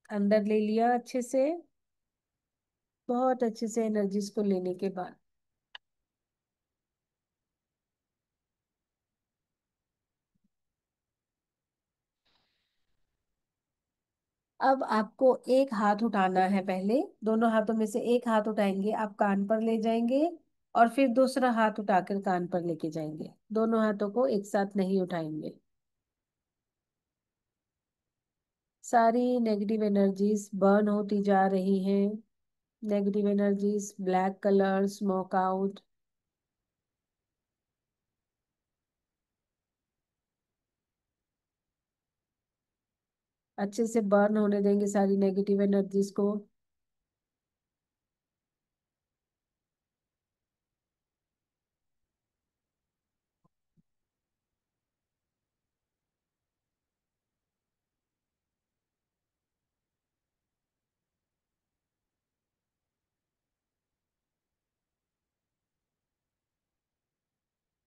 अंदर ले लिया अच्छे से, बहुत अच्छे से एनर्जीज को लेने के बाद। अब आपको एक हाथ उठाना है। पहले दोनों हाथों में से एक हाथ उठाएंगे, आप कान पर ले जाएंगे, और फिर दूसरा हाथ उठाकर कान पर लेके जाएंगे। दोनों हाथों को एक साथ नहीं उठाएंगे। सारी नेगेटिव एनर्जीज बर्न होती जा रही हैं। Negative energies black colour smoke out. अच्छे से बर्न होने देंगे सारी नेगेटिव एनर्जीज को।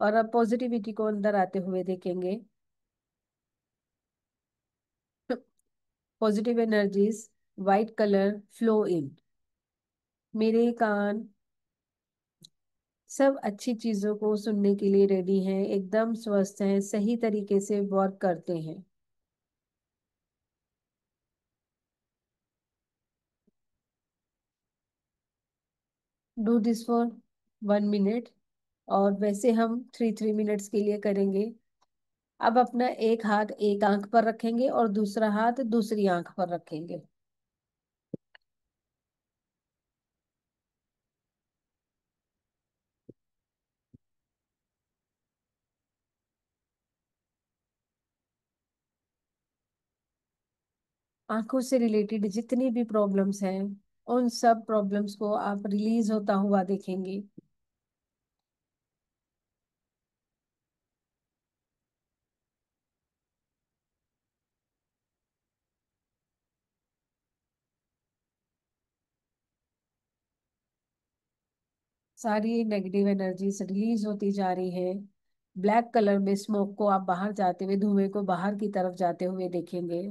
और अब पॉजिटिविटी को अंदर आते हुए देखेंगे। Positive energies, white colour flow in. मेरे कान सब अच्छी चीजों को सुनने के लिए रेडी हैं, एकदम स्वस्थ हैं, सही तरीके से वर्क करते हैं। Do this for 1 minute. और वैसे हम 3 3 मिनट्स के लिए करेंगे। अब अपना एक हाथ एक आंख पर रखेंगे और दूसरा हाथ दूसरी आंख पर रखेंगे। आंखों से रिलेटेड जितनी भी प्रॉब्लम्स हैं, उन सब प्रॉब्लम्स को आप रिलीज होता हुआ देखेंगे। सारी नेगेटिव एनर्जीज रिलीज होती जा रही है। ब्लैक कलर में स्मोक को आप बाहर जाते हुए, धुएं को बाहर की तरफ जाते हुए देखेंगे।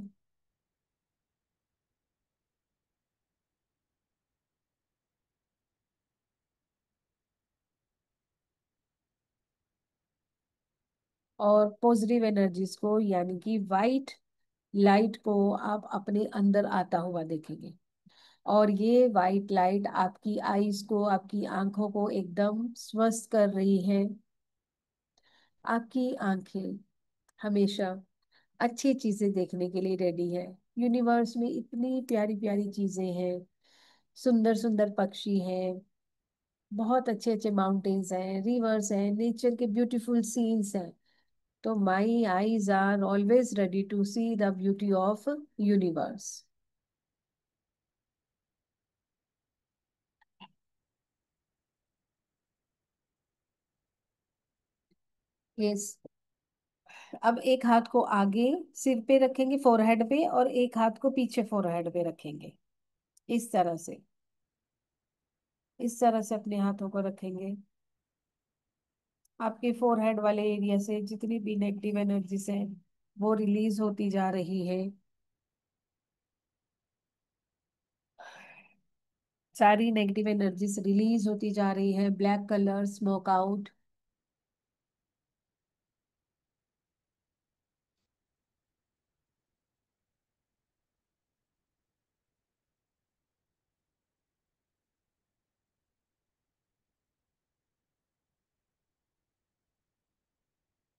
और पॉजिटिव एनर्जीज को यानी कि वाइट लाइट को आप अपने अंदर आता हुआ देखेंगे। और ये वाइट लाइट आपकी आईज को, आपकी आंखों को एकदम स्वस्थ कर रही है। आपकी आंखें हमेशा अच्छी चीजें देखने के लिए रेडी है। यूनिवर्स में इतनी प्यारी प्यारी चीजें हैं, सुंदर सुंदर पक्षी हैं, बहुत अच्छे अच्छे माउंटेन्स हैं, रिवर्स हैं, नेचर के ब्यूटीफुल सीन्स हैं। तो my eyes are always ready to see the beauty of universe. Yes. अब एक हाथ को आगे सिर पे रखेंगे, फोरहेड पे, और एक हाथ को पीछे फोरहेड पे रखेंगे। इस तरह से, इस तरह से अपने हाथों को रखेंगे। आपके फोरहेड वाले एरिया से जितनी भी नेगेटिव एनर्जीज हैं, वो रिलीज होती जा रही है। सारी नेगेटिव एनर्जीज रिलीज होती जा रही है। Black colour smoke out.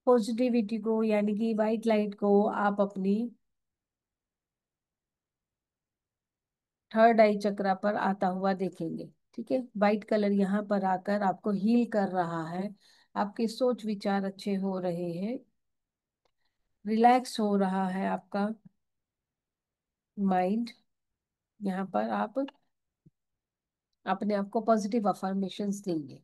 Positivity को यानी कि वाइट लाइट को आप अपनी थर्ड आई चक्रा पर आता हुआ देखेंगे। ठीक है, वाइट कलर यहाँ पर आकर आपको हील कर रहा है। आपके सोच विचार अच्छे हो रहे हैं, रिलैक्स हो रहा है आपका माइंड। यहाँ पर आप अपने आप को पॉजिटिव अफर्मेशंस देंगे।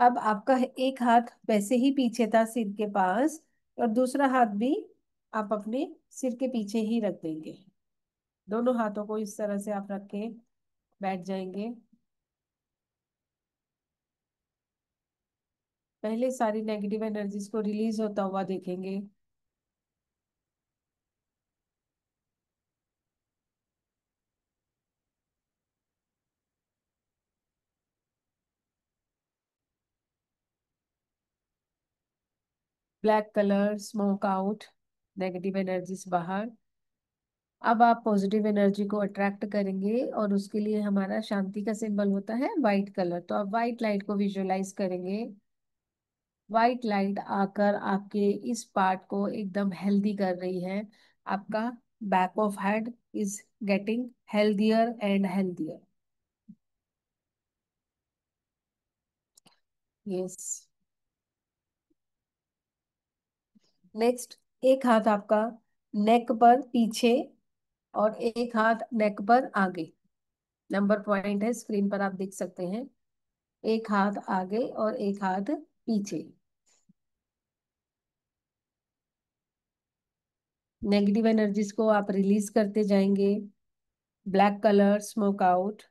अब आपका एक हाथ वैसे ही पीछे था सिर के पास, और दूसरा हाथ भी आप अपने सिर के पीछे ही रख देंगे। दोनों हाथों को इस तरह से आप रख के बैठ जाएंगे। पहले सारी नेगेटिव एनर्जीज को रिलीज होता हुआ देखेंगे। Black colour smoke out, negative energies बाहर। अब आप पॉजिटिव एनर्जी को अट्रैक्ट करेंगे, और उसके लिए हमारा शांति का सिंबल होता है वाइट कलर। तो आप वाइट लाइट को विजुअलाइज करेंगे। वाइट लाइट आकर आपके इस पार्ट को एकदम हेल्दी कर रही है। आपका back of head is getting healthier and healthier. Yes. Next, एक हाथ आपका नेक पर पीछे, और एक हाथ नेक पर आगे। नंबर पॉइंट है स्क्रीन पर, आप देख सकते हैं। एक हाथ आगे और एक हाथ पीछे। नेगेटिव एनर्जीज को आप रिलीज करते जाएंगे। Black colour smoke out.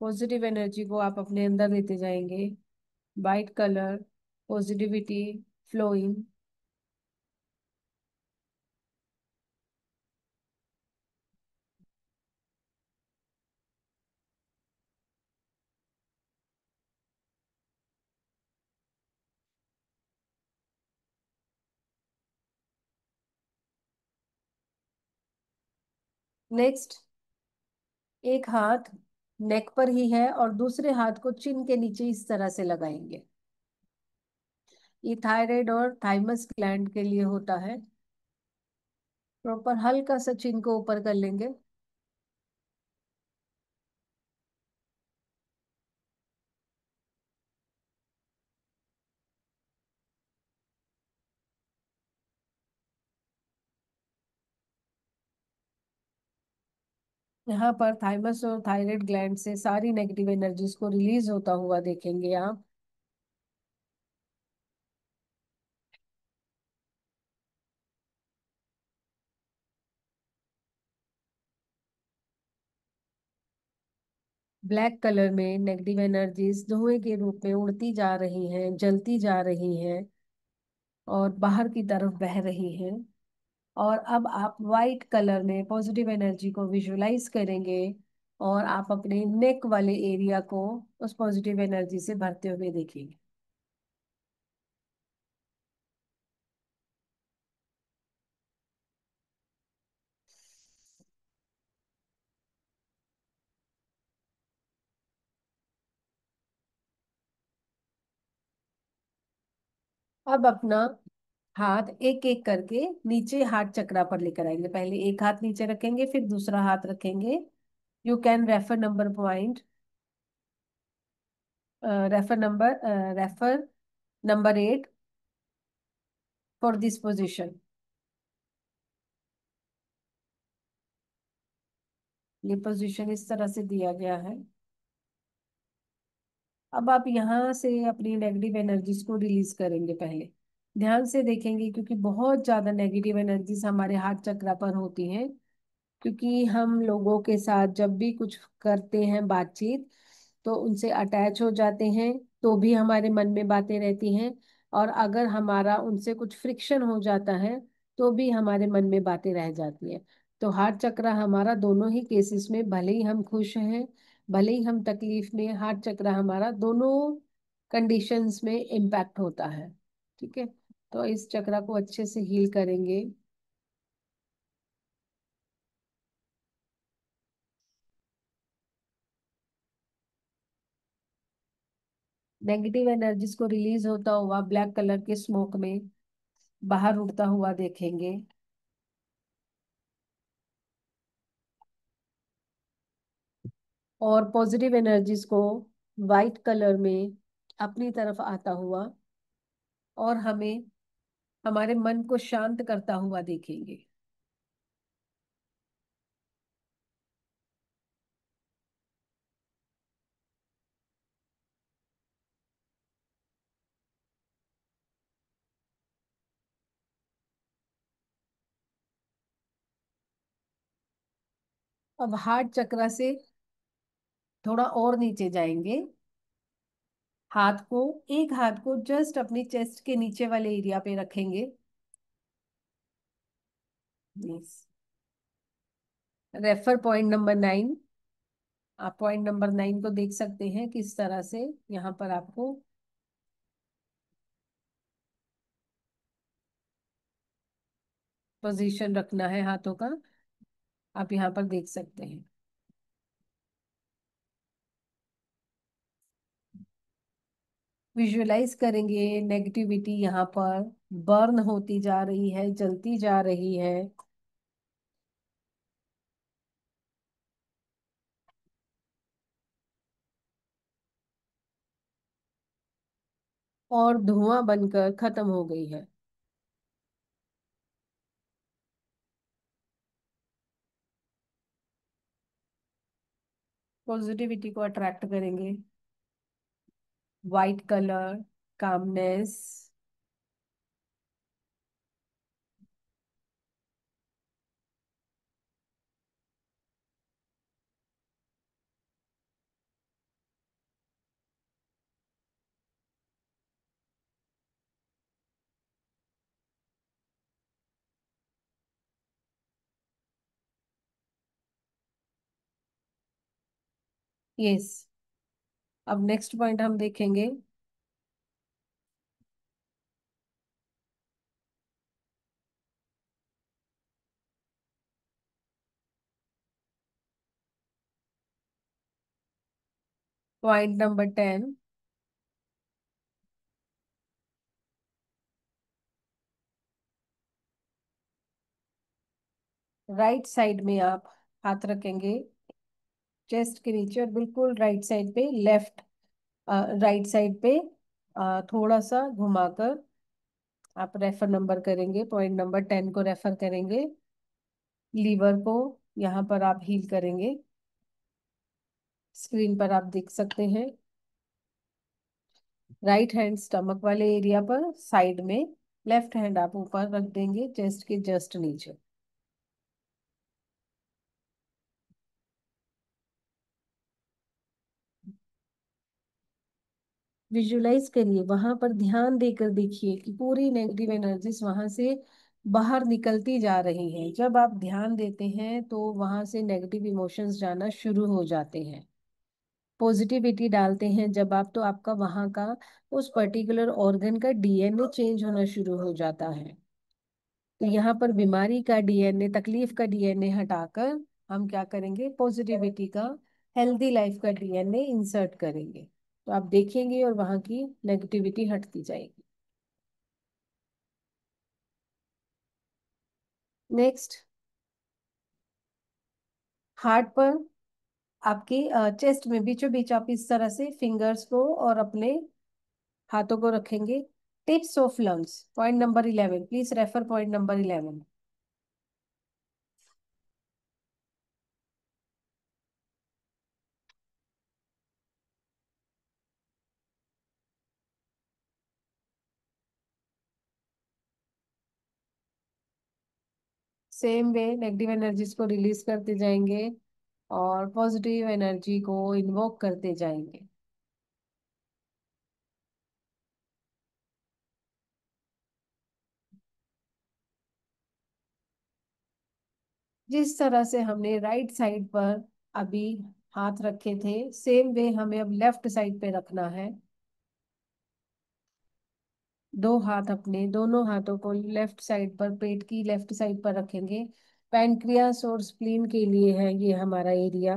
Positive energy को आप अपने अंदर लेते जाएंगे। White colour, positivity flowing. Next, एक हाथ नेक पर ही है और दूसरे हाथ को चिन के नीचे इस तरह से लगाएंगे। ये थायराइड और थाइमस ग्लैंड के लिए होता है। प्रॉपर हल्का सा चिन को ऊपर कर लेंगे। यहाँ पर थाइमस और थायराइड ग्लैंड से सारी नेगेटिव एनर्जीज को रिलीज होता हुआ देखेंगे आप। ब्लैक कलर में नेगेटिव एनर्जीज धुएं के रूप में उड़ती जा रही हैं, जलती जा रही हैं और बाहर की तरफ बह रही हैं। और अब आप वाइट कलर में पॉजिटिव एनर्जी को विजुलाइज करेंगे और आप अपने नेक वाले एरिया को उस पॉजिटिव एनर्जी से भरते हुए देखेंगे। अब अपना हाथ एक एक करके नीचे हार्ट चक्रा पर लेकर आएंगे। पहले एक हाथ नीचे रखेंगे, फिर दूसरा हाथ रखेंगे। You can refer number point, refer number, refer number 8 for this position. ये पोजीशन इस तरह से दिया गया है। अब आप यहाँ से अपनी नेगेटिव एनर्जीज को रिलीज करेंगे। पहले ध्यान से देखेंगे क्योंकि बहुत ज्यादा नेगेटिव एनर्जीज हमारे हार्ट चक्र पर होती हैं। क्योंकि हम लोगों के साथ जब भी कुछ करते हैं बातचीत, तो उनसे अटैच हो जाते हैं, तो भी हमारे मन में बातें रहती हैं। और अगर हमारा उनसे कुछ फ्रिक्शन हो जाता है, तो भी हमारे मन में बातें रह जाती हैं। तो हार्ट चक्र हमारा दोनों ही केसेस में, भले ही हम खुश हैं, भले ही हम तकलीफ में, हार्ट चक्र हमारा दोनों कंडीशंस में इम्पैक्ट होता है। ठीक है, तो इस चक्र को अच्छे से हील करेंगे। नेगेटिव एनर्जीज को रिलीज होता हुआ ब्लैक कलर के स्मोक में बाहर उड़ता हुआ देखेंगे। और पॉजिटिव एनर्जीज को वाइट कलर में अपनी तरफ आता हुआ और हमें हमारे मन को शांत करता हुआ देखेंगे। अब हार्ट चक्र से थोड़ा और नीचे जाएंगे। हाथ को, एक हाथ को जस्ट अपनी चेस्ट के नीचे वाले एरिया पे रखेंगे। Yes, refer point number 9। आप पॉइंट नंबर 9 को देख सकते हैं किस तरह से यहाँ पर आपको पोजीशन रखना है हाथों का। आप यहाँ पर देख सकते हैं। विजुअलाइज करेंगे नेगेटिविटी यहाँ पर बर्न होती जा रही है, जलती जा रही है और धुआं बनकर खत्म हो गई है। पॉजिटिविटी को अट्रैक्ट करेंगे। White colour, calmness. यस। अब नेक्स्ट पॉइंट हम देखेंगे। Point number 10। राइट साइड में आप हाथ रखेंगे चेस्ट के नीचे, और बिल्कुल राइट साइड पे, लेफ्ट राइट साइड पे थोड़ा सा घुमाकर आप रेफर नंबर करेंगे, पॉइंट नंबर 10 को रेफर करेंगे। लीवर को यहाँ पर आप हील करेंगे। स्क्रीन पर आप देख सकते हैं। राइट हैंड स्टमक वाले एरिया पर साइड में, लेफ्ट हैंड आप ऊपर रख देंगे चेस्ट के जस्ट नीचे। विजुलाइज करिए, वहां पर ध्यान देकर देखिए कि पूरी नेगेटिव एनर्जीज वहां से बाहर निकलती जा रही हैं। जब आप ध्यान देते हैं तो वहां से नेगेटिव इमोशंस जाना शुरू हो जाते हैं। पॉजिटिविटी डालते हैं जब आप, तो आपका वहां का उस पर्टिकुलर ऑर्गन का डीएनए चेंज होना शुरू हो जाता है। तो यहाँ पर बीमारी का डीएनए, तकलीफ का डीएनए हटाकर हम क्या करेंगे, पॉजिटिविटी का, हेल्दी लाइफ का डीएनए इंसर्ट करेंगे। तो आप देखेंगे और वहां की नेगेटिविटी हटती जाएगी। नेक्स्ट, हार्ट पर आपके चेस्ट में बीचों बीच आप इस तरह से फिंगर्स को और अपने हाथों को रखेंगे। Tips of lungs, point number 11, please refer point number 11। Same way negative energies को रिलीज करते जाएंगे और पॉजिटिव एनर्जी को इन्वोक करते जाएंगे। जिस तरह से हमने राइट साइड पर अभी हाथ रखे थे, सेम वे हमें अब लेफ्ट साइड पे रखना है। दो हाथ, अपने दोनों हाथों को लेफ्ट साइड पर, पेट की लेफ्ट साइड पर रखेंगे। पैनक्रियास और स्प्लीन के लिए है ये हमारा एरिया।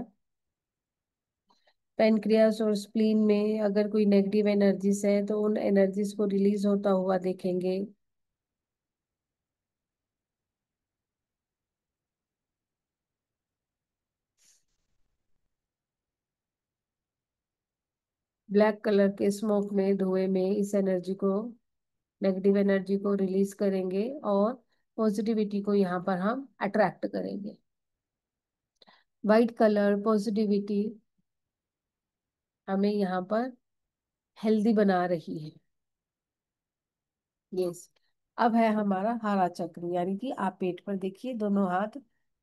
पैनक्रियास और स्प्लीन में अगर कोई नेगेटिव एनर्जीज है तो उन एनर्जीज को रिलीज होता हुआ देखेंगे। ब्लैक कलर के स्मोक में, धुएं में इस एनर्जी को, नेगेटिव एनर्जी को रिलीज करेंगे और पॉजिटिविटी को यहाँ पर हम अट्रैक्ट करेंगे। वाइट कलर पॉजिटिविटी हमें यहाँ पर हेल्दी बना रही है। यस। अब है हमारा हरा चक्र, यानी कि आप पेट पर देखिए, दोनों हाथ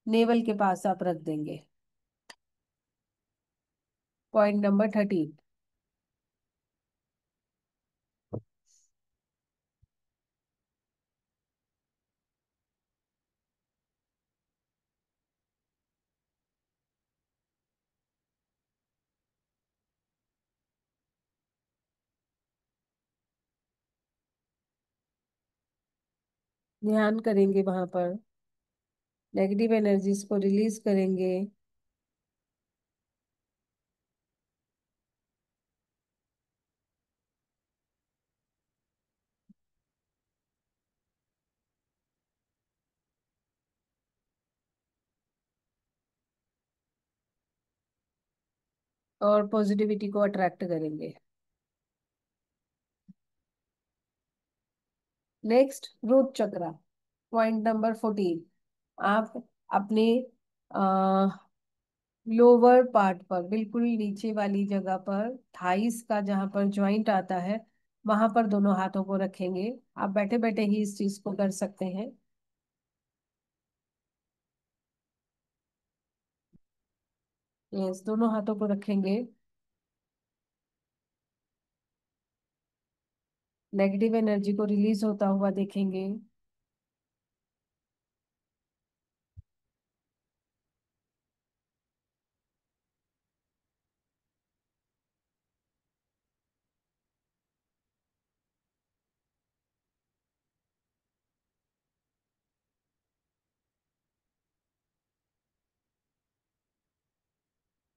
नेवल के पास आप रख देंगे। Point number 13। ध्यान करेंगे वहां पर, नेगेटिव एनर्जीज को रिलीज करेंगे। और पॉजिटिविटी को अट्रैक्ट करेंगे। नेक्स्ट, रूट चक्रा, पॉइंट नंबर 14। आप अपने लोअर पार्ट पर, बिल्कुल नीचे वाली जगह पर, थाइस का जहां पर जॉइंट आता है, वहां पर दोनों हाथों को रखेंगे। आप बैठे बैठे ही इस चीज को कर सकते हैं। यस, दोनों हाथों को रखेंगे। नेगेटिव एनर्जी को रिलीज होता हुआ देखेंगे।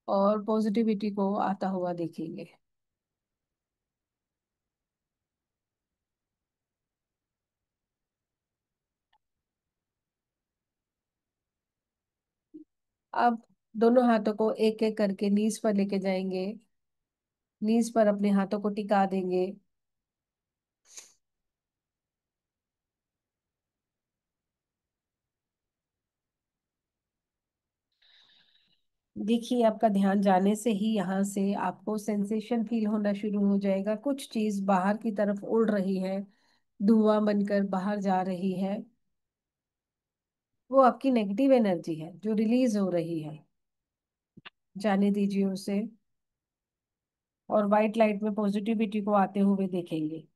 और पॉजिटिविटी को आता हुआ देखेंगे। अब दोनों हाथों को एक एक करके नीज पर लेके जाएंगे। नीज पर अपने हाथों को टिका देंगे। देखिए, आपका ध्यान जाने से ही यहाँ से आपको सेंसेशन फील होना शुरू हो जाएगा। कुछ चीज बाहर की तरफ उड़ रही है, धुआं बनकर बाहर जा रही है। वो आपकी नेगेटिव एनर्जी है जो रिलीज हो रही है। जाने दीजिए उसे। और व्हाइट लाइट में पॉजिटिविटी को आते हुए देखेंगे।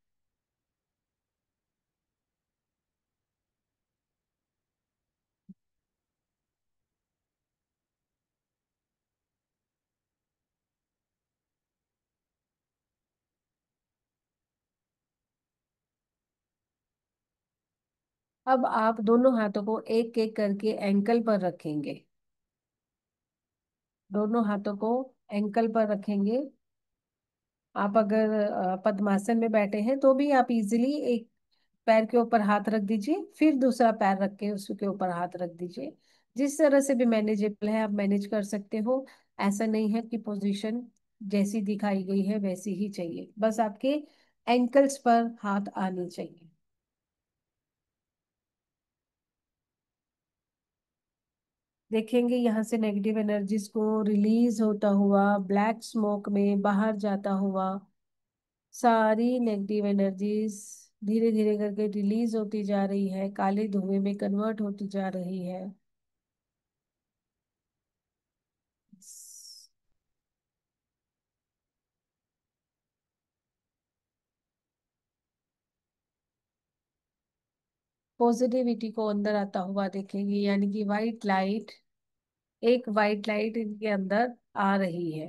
अब आप दोनों हाथों को एक एक करके एंकल पर रखेंगे। दोनों हाथों को एंकल पर रखेंगे। आप अगर पद्मासन में बैठे हैं तो भी आप इजीली एक पैर के ऊपर हाथ रख दीजिए, फिर दूसरा पैर रख के उसके ऊपर हाथ रख दीजिए। जिस तरह से भी मैनेजेबल है आप मैनेज कर सकते हो। ऐसा नहीं है कि पोजीशन जैसी दिखाई गई है वैसी ही चाहिए, बस आपके एंकल्स पर हाथ आने चाहिए। देखेंगे यहाँ से नेगेटिव एनर्जीज को रिलीज होता हुआ, ब्लैक स्मोक में बाहर जाता हुआ। सारी नेगेटिव एनर्जीज धीरे धीरे करके रिलीज होती जा रही है, काले धुएं में कन्वर्ट होती जा रही है। पॉजिटिविटी को अंदर आता हुआ देखेंगे, यानी कि वाइट लाइट, एक वाइट लाइट इनके अंदर आ रही है।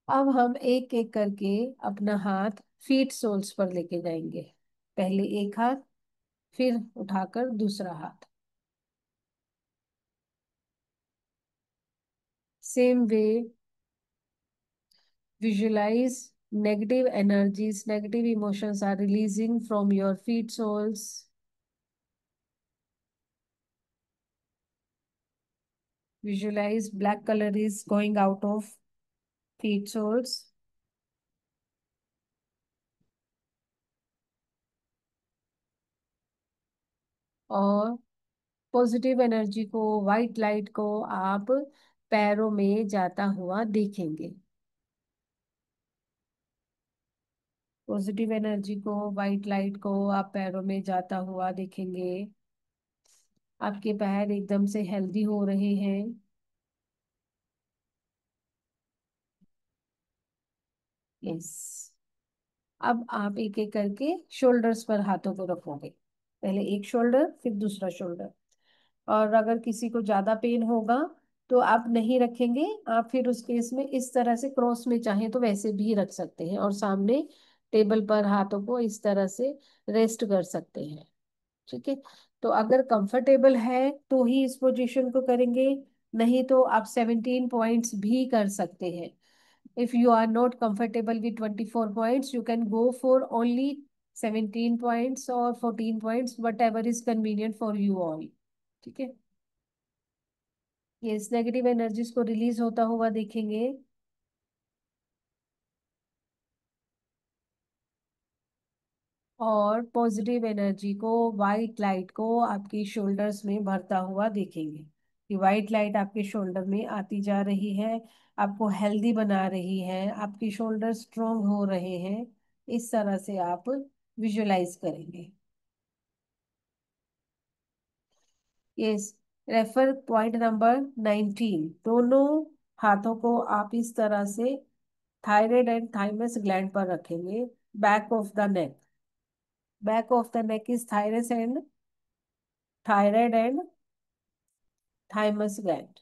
अब हम एक एक करके अपना हाथ फीट सोल्स पर लेके जाएंगे। पहले एक हाथ, फिर उठाकर दूसरा हाथ। Same way, visualize negative energies, negative emotions are releasing from your feet soles. Visualize black color is going out of feet soles. और पॉजिटिव एनर्जी को, वाइट लाइट को आप पैरों में जाता हुआ देखेंगे। पॉजिटिव एनर्जी को, वाइट लाइट को आप पैरों में जाता हुआ देखेंगे। आपके पैर एकदम से हेल्दी हो रहे हैं। यस। अब आप एक एक करके शोल्डर्स पर हाथों को रखोगे। पहले एक शोल्डर, फिर दूसरा शोल्डर। और अगर किसी को ज्यादा पेन होगा तो आप नहीं रखेंगे, आप फिर उस केस में इस तरह से क्रॉस में चाहें तो वैसे भी रख सकते हैं, और सामने टेबल पर हाथों को इस तरह से रेस्ट कर सकते हैं। ठीक है। तो अगर कंफर्टेबल है तो ही इस पोजीशन को करेंगे, नहीं तो आप 17 पॉइंट्स भी कर सकते हैं। If you are not comfortable with 24 points, you can go for only 17 points or 14 points, whatever is convenient for you all. ठीक है। ये इस नेगेटिव एनर्जीज को रिलीज होता हुआ देखेंगे। और पॉजिटिव एनर्जी को, वाइट लाइट को आपकी शोल्डर्स में भरता हुआ देखेंगे कि वाइट लाइट आपके शोल्डर में आती जा रही है, आपको हेल्दी बना रही है, आपके शोल्डर स्ट्रोंग हो रहे हैं। इस तरह से आप विजुलाइज करेंगे। यस। Refer point number 19। दोनों हाथों को आप इस तरह से थायराइड एंड थाइमस ग्लैंड पर रखेंगे। Back of the neck, back of the neck is thyrus and thyroid and thymus gland.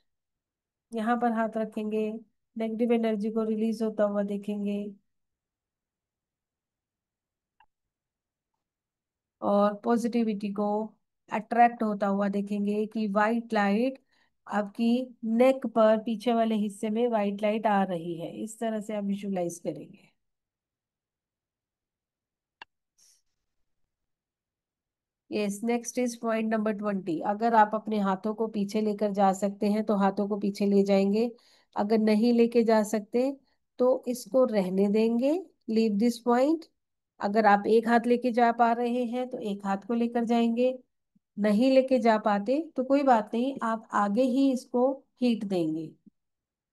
यहाँ पर हाथ रखेंगे, नेगेटिव एनर्जी को रिलीज होता हुआ देखेंगे और पॉजिटिविटी को अट्रैक्ट होता हुआ देखेंगे कि वाइट लाइट आपकी नेक पर, पीछे वाले हिस्से में वाइट लाइट आ रही है। इस तरह से आप विजुलाइज करेंगे। Yes. Next is point number 20। अगर आप अपने हाथों को पीछे लेकर जा सकते हैं तो हाथों को पीछे ले जाएंगे। अगर नहीं लेके जा सकते तो इसको रहने देंगे। Leave this point. अगर आप एक हाथ लेके जा पा रहे हैं तो एक हाथ को लेकर जाएंगे। नहीं लेके जा पाते तो कोई बात नहीं, आप आगे ही इसको हीट देंगे।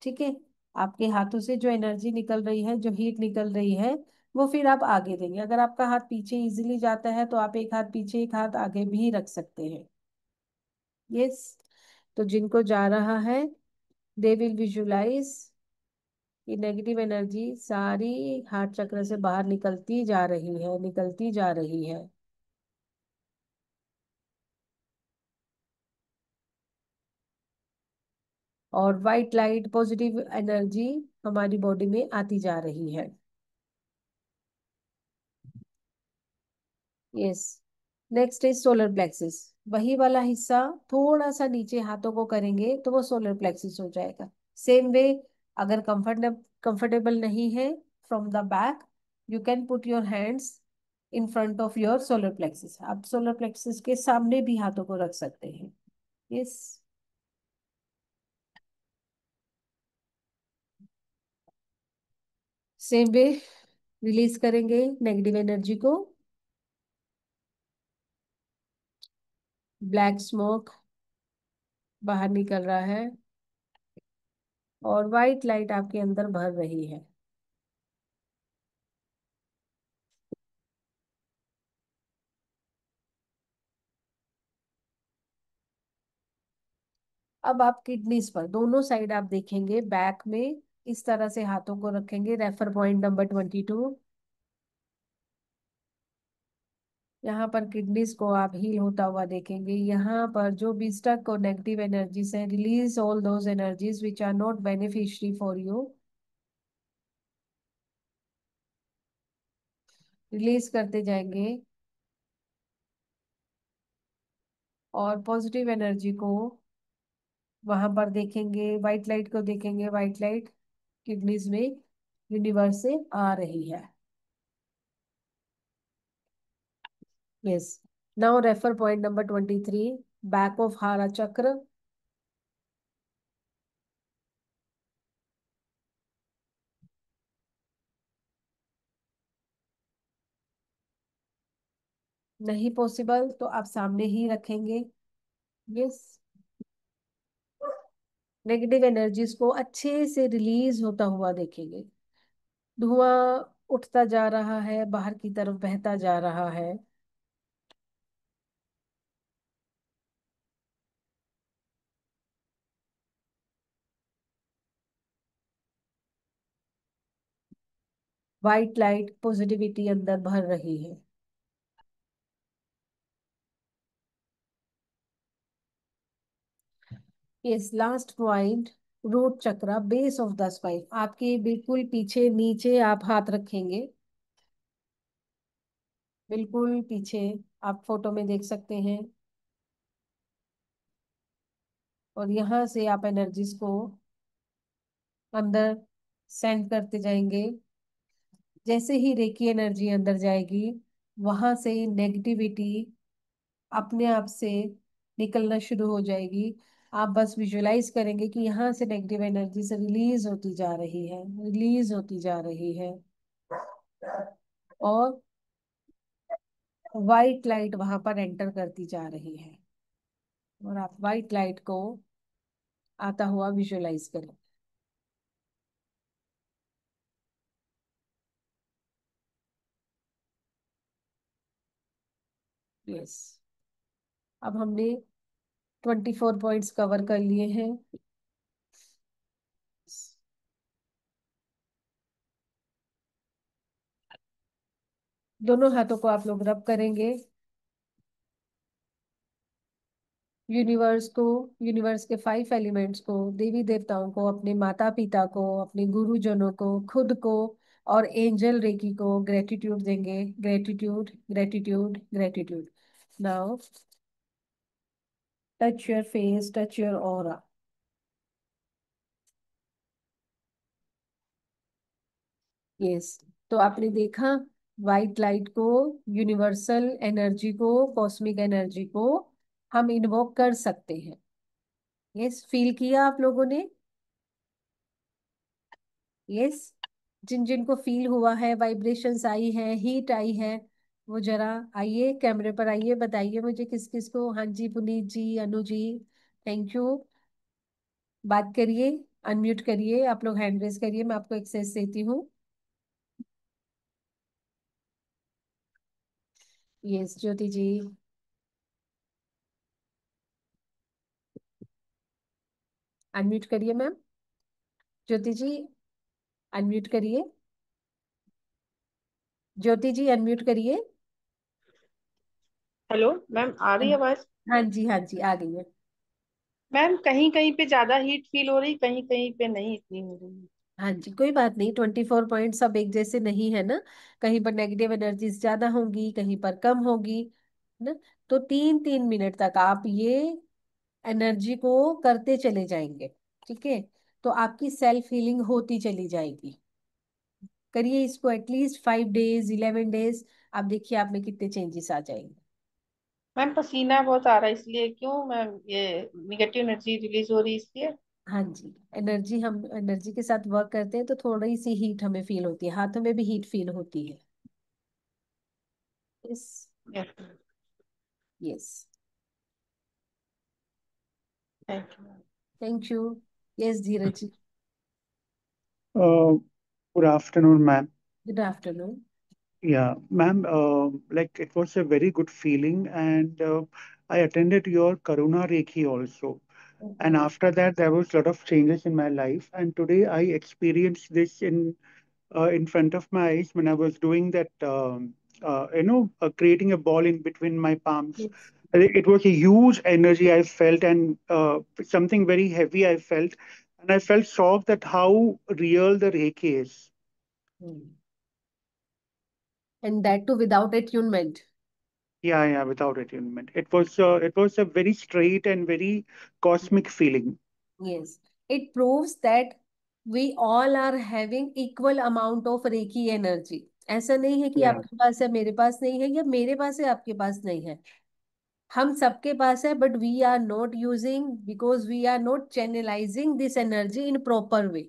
ठीक है। आपके हाथों से जो एनर्जी निकल रही है, जो हीट निकल रही है, वो फिर आप आगे देंगे। अगर आपका हाथ पीछे इजीली जाता है तो आप एक हाथ पीछे एक हाथ आगे भी रख सकते हैं। यस। तो जिनको जा रहा है दे विल विजुलाइज कि नेगेटिव एनर्जी सारी हार्ट चक्र से बाहर निकलती जा रही है, निकलती जा रही है। और वाइट लाइट, पॉजिटिव एनर्जी हमारी बॉडी में आती जा रही है। Yes. Next is solar plexus. वही वाला हिस्सा थोड़ा सा नीचे हाथों को करेंगे तो वो सोलर प्लेक्सिस हो जाएगा। सेम वे, अगर कंफर्टेबल नहीं है from the back, you can put your hands in front of your solar plexus. आप सोलर प्लेक्सिस के सामने भी हाथों को रख सकते हैं। यस। सेम वे, रिलीज करेंगे नेगेटिव एनर्जी को। ब्लैक स्मोक बाहर निकल रहा है और वाइट लाइट आपके अंदर भर रही है। अब आप किडनीज पर दोनों साइड आप देखेंगे, बैक में इस तरह से हाथों को रखेंगे। Refer point number 22। यहाँ पर किडनीज को आप हील होता हुआ देखेंगे। यहाँ पर जो भी स्टक और नेगेटिव एनर्जीज हैं, release all those energies which are not beneficiary for you. Release करते जाएंगे और पॉजिटिव एनर्जी को वहां पर देखेंगे, व्हाइट लाइट को देखेंगे। व्हाइट लाइट किडनीज में यूनिवर्स से आ रही है। Yes. Now refer point number 23। Back of हारा चक्र। नहीं पॉसिबल तो आप सामने ही रखेंगे। यस। नेगेटिव एनर्जीज को अच्छे से रिलीज होता हुआ देखेंगे। धुआं उठता जा रहा है, बाहर की तरफ बहता जा रहा है। वाइट लाइट पॉजिटिविटी अंदर भर रही है। यस। लास्ट पॉइंट, रूट चक्र, बेस ऑफ द स्पाइन। आपके बिल्कुल पीछे नीचे आप हाथ रखेंगे, बिल्कुल पीछे। आप फोटो में देख सकते हैं। और यहाँ से आप एनर्जीज को अंदर सेंड करते जाएंगे। जैसे ही रेकी एनर्जी अंदर जाएगी, वहां से नेगेटिविटी अपने आप से निकलना शुरू हो जाएगी। आप बस विजुलाइज करेंगे कि यहाँ से नेगेटिव एनर्जी से रिलीज होती जा रही है, रिलीज होती जा रही है। और व्हाइट लाइट वहां पर एंटर करती जा रही है, और आप व्हाइट लाइट को आता हुआ विजुअलाइज करें। यस, अब हमने 24 पॉइंट्स कवर कर लिए हैं। दोनों हाथों को आप लोग रब करेंगे। यूनिवर्स को, यूनिवर्स के 5 एलिमेंट्स को, देवी देवताओं को, अपने माता पिता को, अपने गुरुजनों को, खुद को, और एंजल रेकी को ग्रेटिट्यूड देंगे। Gratitude, gratitude, gratitude. Now touch your face, touch your aura. Yes, तो आपने देखा वाइट लाइट को, यूनिवर्सल एनर्जी को, कॉस्मिक एनर्जी को हम इन्वोक कर सकते हैं। यस, फील किया आप लोगों ने? यस, जिन जिन को फील हुआ है, वाइब्रेशंस आई है, हीट आई है, वो जरा आइए कैमरे पर आइए, बताइए मुझे किस किस को। हाँ जी, पुनीत जी, अनु जी, थैंक यू। बात करिए, अनम्यूट करिए, आप लोग हैंड रेज करिए, मैं आपको एक्सेस देती हूँ। यस, ज्योति जी, अनम्यूट करिए मैम। ज्योति जी, अनम्यूट करिए। ज्योति जी, अनम्यूट करिए।
हेलो मैम, आ
हाँ
रही है आवाज?
हाँ जी, हाँ जी, आ गई है।
मैम कहीं कहीं पे ज्यादा हीट फील हो रही, कहीं कहीं पे नहीं इतनी हो रही।
हाँ जी, कोई बात नहीं, 24 पॉइंट सब एक जैसे नहीं है ना। कहीं पर नेगेटिव एनर्जीज ज्यादा होंगी, कहीं पर कम होगी, ना। तो 3-3 मिनट तक आप ये एनर्जी को करते चले जाएंगे, ठीक है? तो आपकी सेल्फ हीलिंग होती चली जाएगी। करिए इसको एटलीस्ट 5 डेज, 11 डेज। आप देखिए आप में कितने चेंजेस आ जाएंगे।
मैम पसीना बहुत आ रहा है, इसलिए क्यों मैम, ये निगेटिव एनर्जी रिलीज हो रही है इसलिए?
हाँ जी, एनर्जी, हम एनर्जी के साथ वर्क करते हैं तो थोड़ी सी हीट हमें फील होती है, हाथों में भी हीट फील होती है। Yes.
Yes.
Yes,
thank you ma'am.
Thank you. Yes, Dheeraj ji.
Uh, Good afternoon, ma'am.
Good afternoon.
Yeah, ma'am, like it was a very good feeling, and I attended your Karuna Rekhi also. And
okay.
after that, there was a lot of changes in my life. And today, I experienced this in front of my eyes when I was doing that, creating a ball in between my palms.
Yes.
It was a huge energy I felt, and something very heavy I felt. And I felt shocked at how real the Reiki is.
And that too without attunement.
Yeah, yeah, without attunement. It was a very straight and very cosmic feeling.
Yes, it proves that we all are having equal amount of Reiki energy. ऐसा नहीं है कि
Yeah.
आपके पास है मेरे पास नहीं है, या मेरे पास है आपके पास नहीं है। हम सबके पास है, but we are not using, because we are not channelizing this energy in proper way.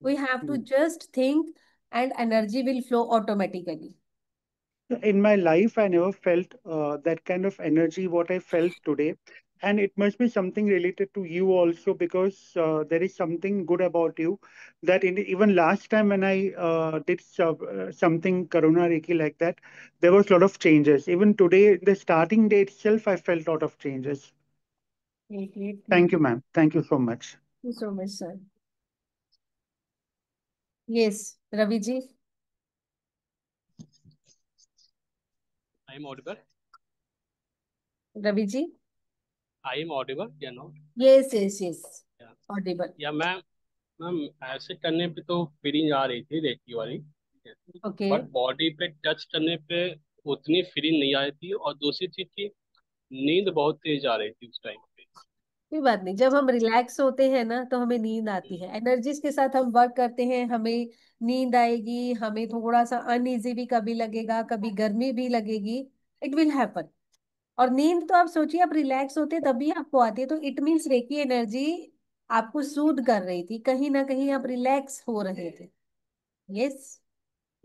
We have to
Mm.
Just think and energy will flow automatically.
In my life, I never felt that kind of energy, what I felt today. And it must be something related to you also, because there is something good about you. That even last time when I did something Karuna Reiki like that, there was a lot of changes. Even today, the starting day itself, I felt a lot of changes. Thank
thank
you, ma'am. Thank you so much.
You so much sir. Yes, Ravi ji.
I am audible.
Ravi ji.
I am audible. Yeah, no.
Yes yes yes,
Yeah.
Audible.
Yeah ma'am, ma'am ऐसे करने पे तो फीलिंग आ रही थी रेकी वाली,
ओके,
बट बॉडी पे टच करने पे उतनी फीलिंग नहीं आ रही थी। और दूसरी चीज की, नींद बहुत तेज आ रही थी उस टाइम पे।
कोई बात नहीं। जब हम रिलैक्स होते हैं ना तो हमें नींद आती है। एनर्जीज के साथ हम वर्क करते हैं, हमें नींद आएगी, हमें थोड़ा सा अनईजी भी कभी लगेगा, कभी गर्मी भी लगेगी। It will happen. और नींद तो आप सोचिए, आप रिलैक्स होते तभी आपको आती है, तो इट मीन्स रेकी एनर्जी आपको सूद कर रही थी, कहीं ना कहीं आप रिलैक्स हो रहे थे। यस।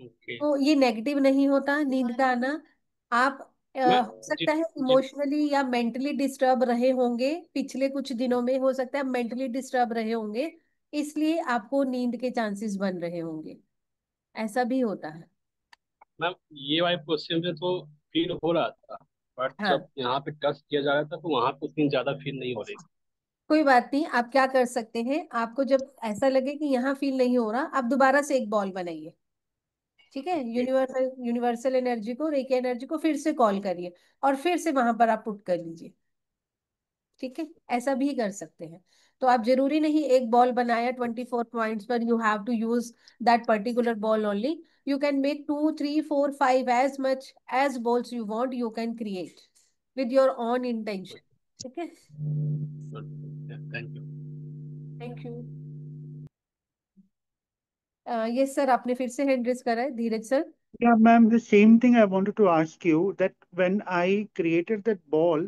ओके।
तो ये नेगेटिव नहीं होता नींद का आना। आप
मैं
हो सकता
जित
है
जित
इमोशनली या मेंटली डिस्टर्ब रहे होंगे पिछले कुछ दिनों में, हो सकता है मेंटली डिस्टर्ब रहे होंगे, इसलिए आपको नींद के चांसेस बन रहे होंगे। ऐसा भी होता है।
मैम ये वाले क्वेश्चन पे तो फील हो रहा था, बट
हाँ,
जब यहाँ पे टच किया जा रहा था तो वहां पे उतनी ज्यादा फील नहीं हो रही।
कोई बात नहीं। आप क्या कर सकते हैं, आपको जब ऐसा लगे कि यहाँ फील नहीं हो रहा, आप दोबारा से एक बॉल बनाइए। ठीक है,
ओके।
यूनिवर्सल यूनिवर्सल एनर्जी को, रेकी एनर्जी को फिर से कॉल करिए और फिर से वहां पर आप पुट कर लीजिए। ठीक है, ऐसा भी कर सकते हैं। तो आप जरूरी नहीं एक बॉल बनाया 24 पॉइंट्स पर, you have to use that particular ball only. You can make 2 3 4 5 as much as balls you want, you can create with your own intention. ठीक है,
thank you.
Thank you. Yes sir, आपने फिर से हैंड रेज करा है, Dheeraj sir.
Yeah, ma'am, the same thing I wanted to ask you that when I created that ball,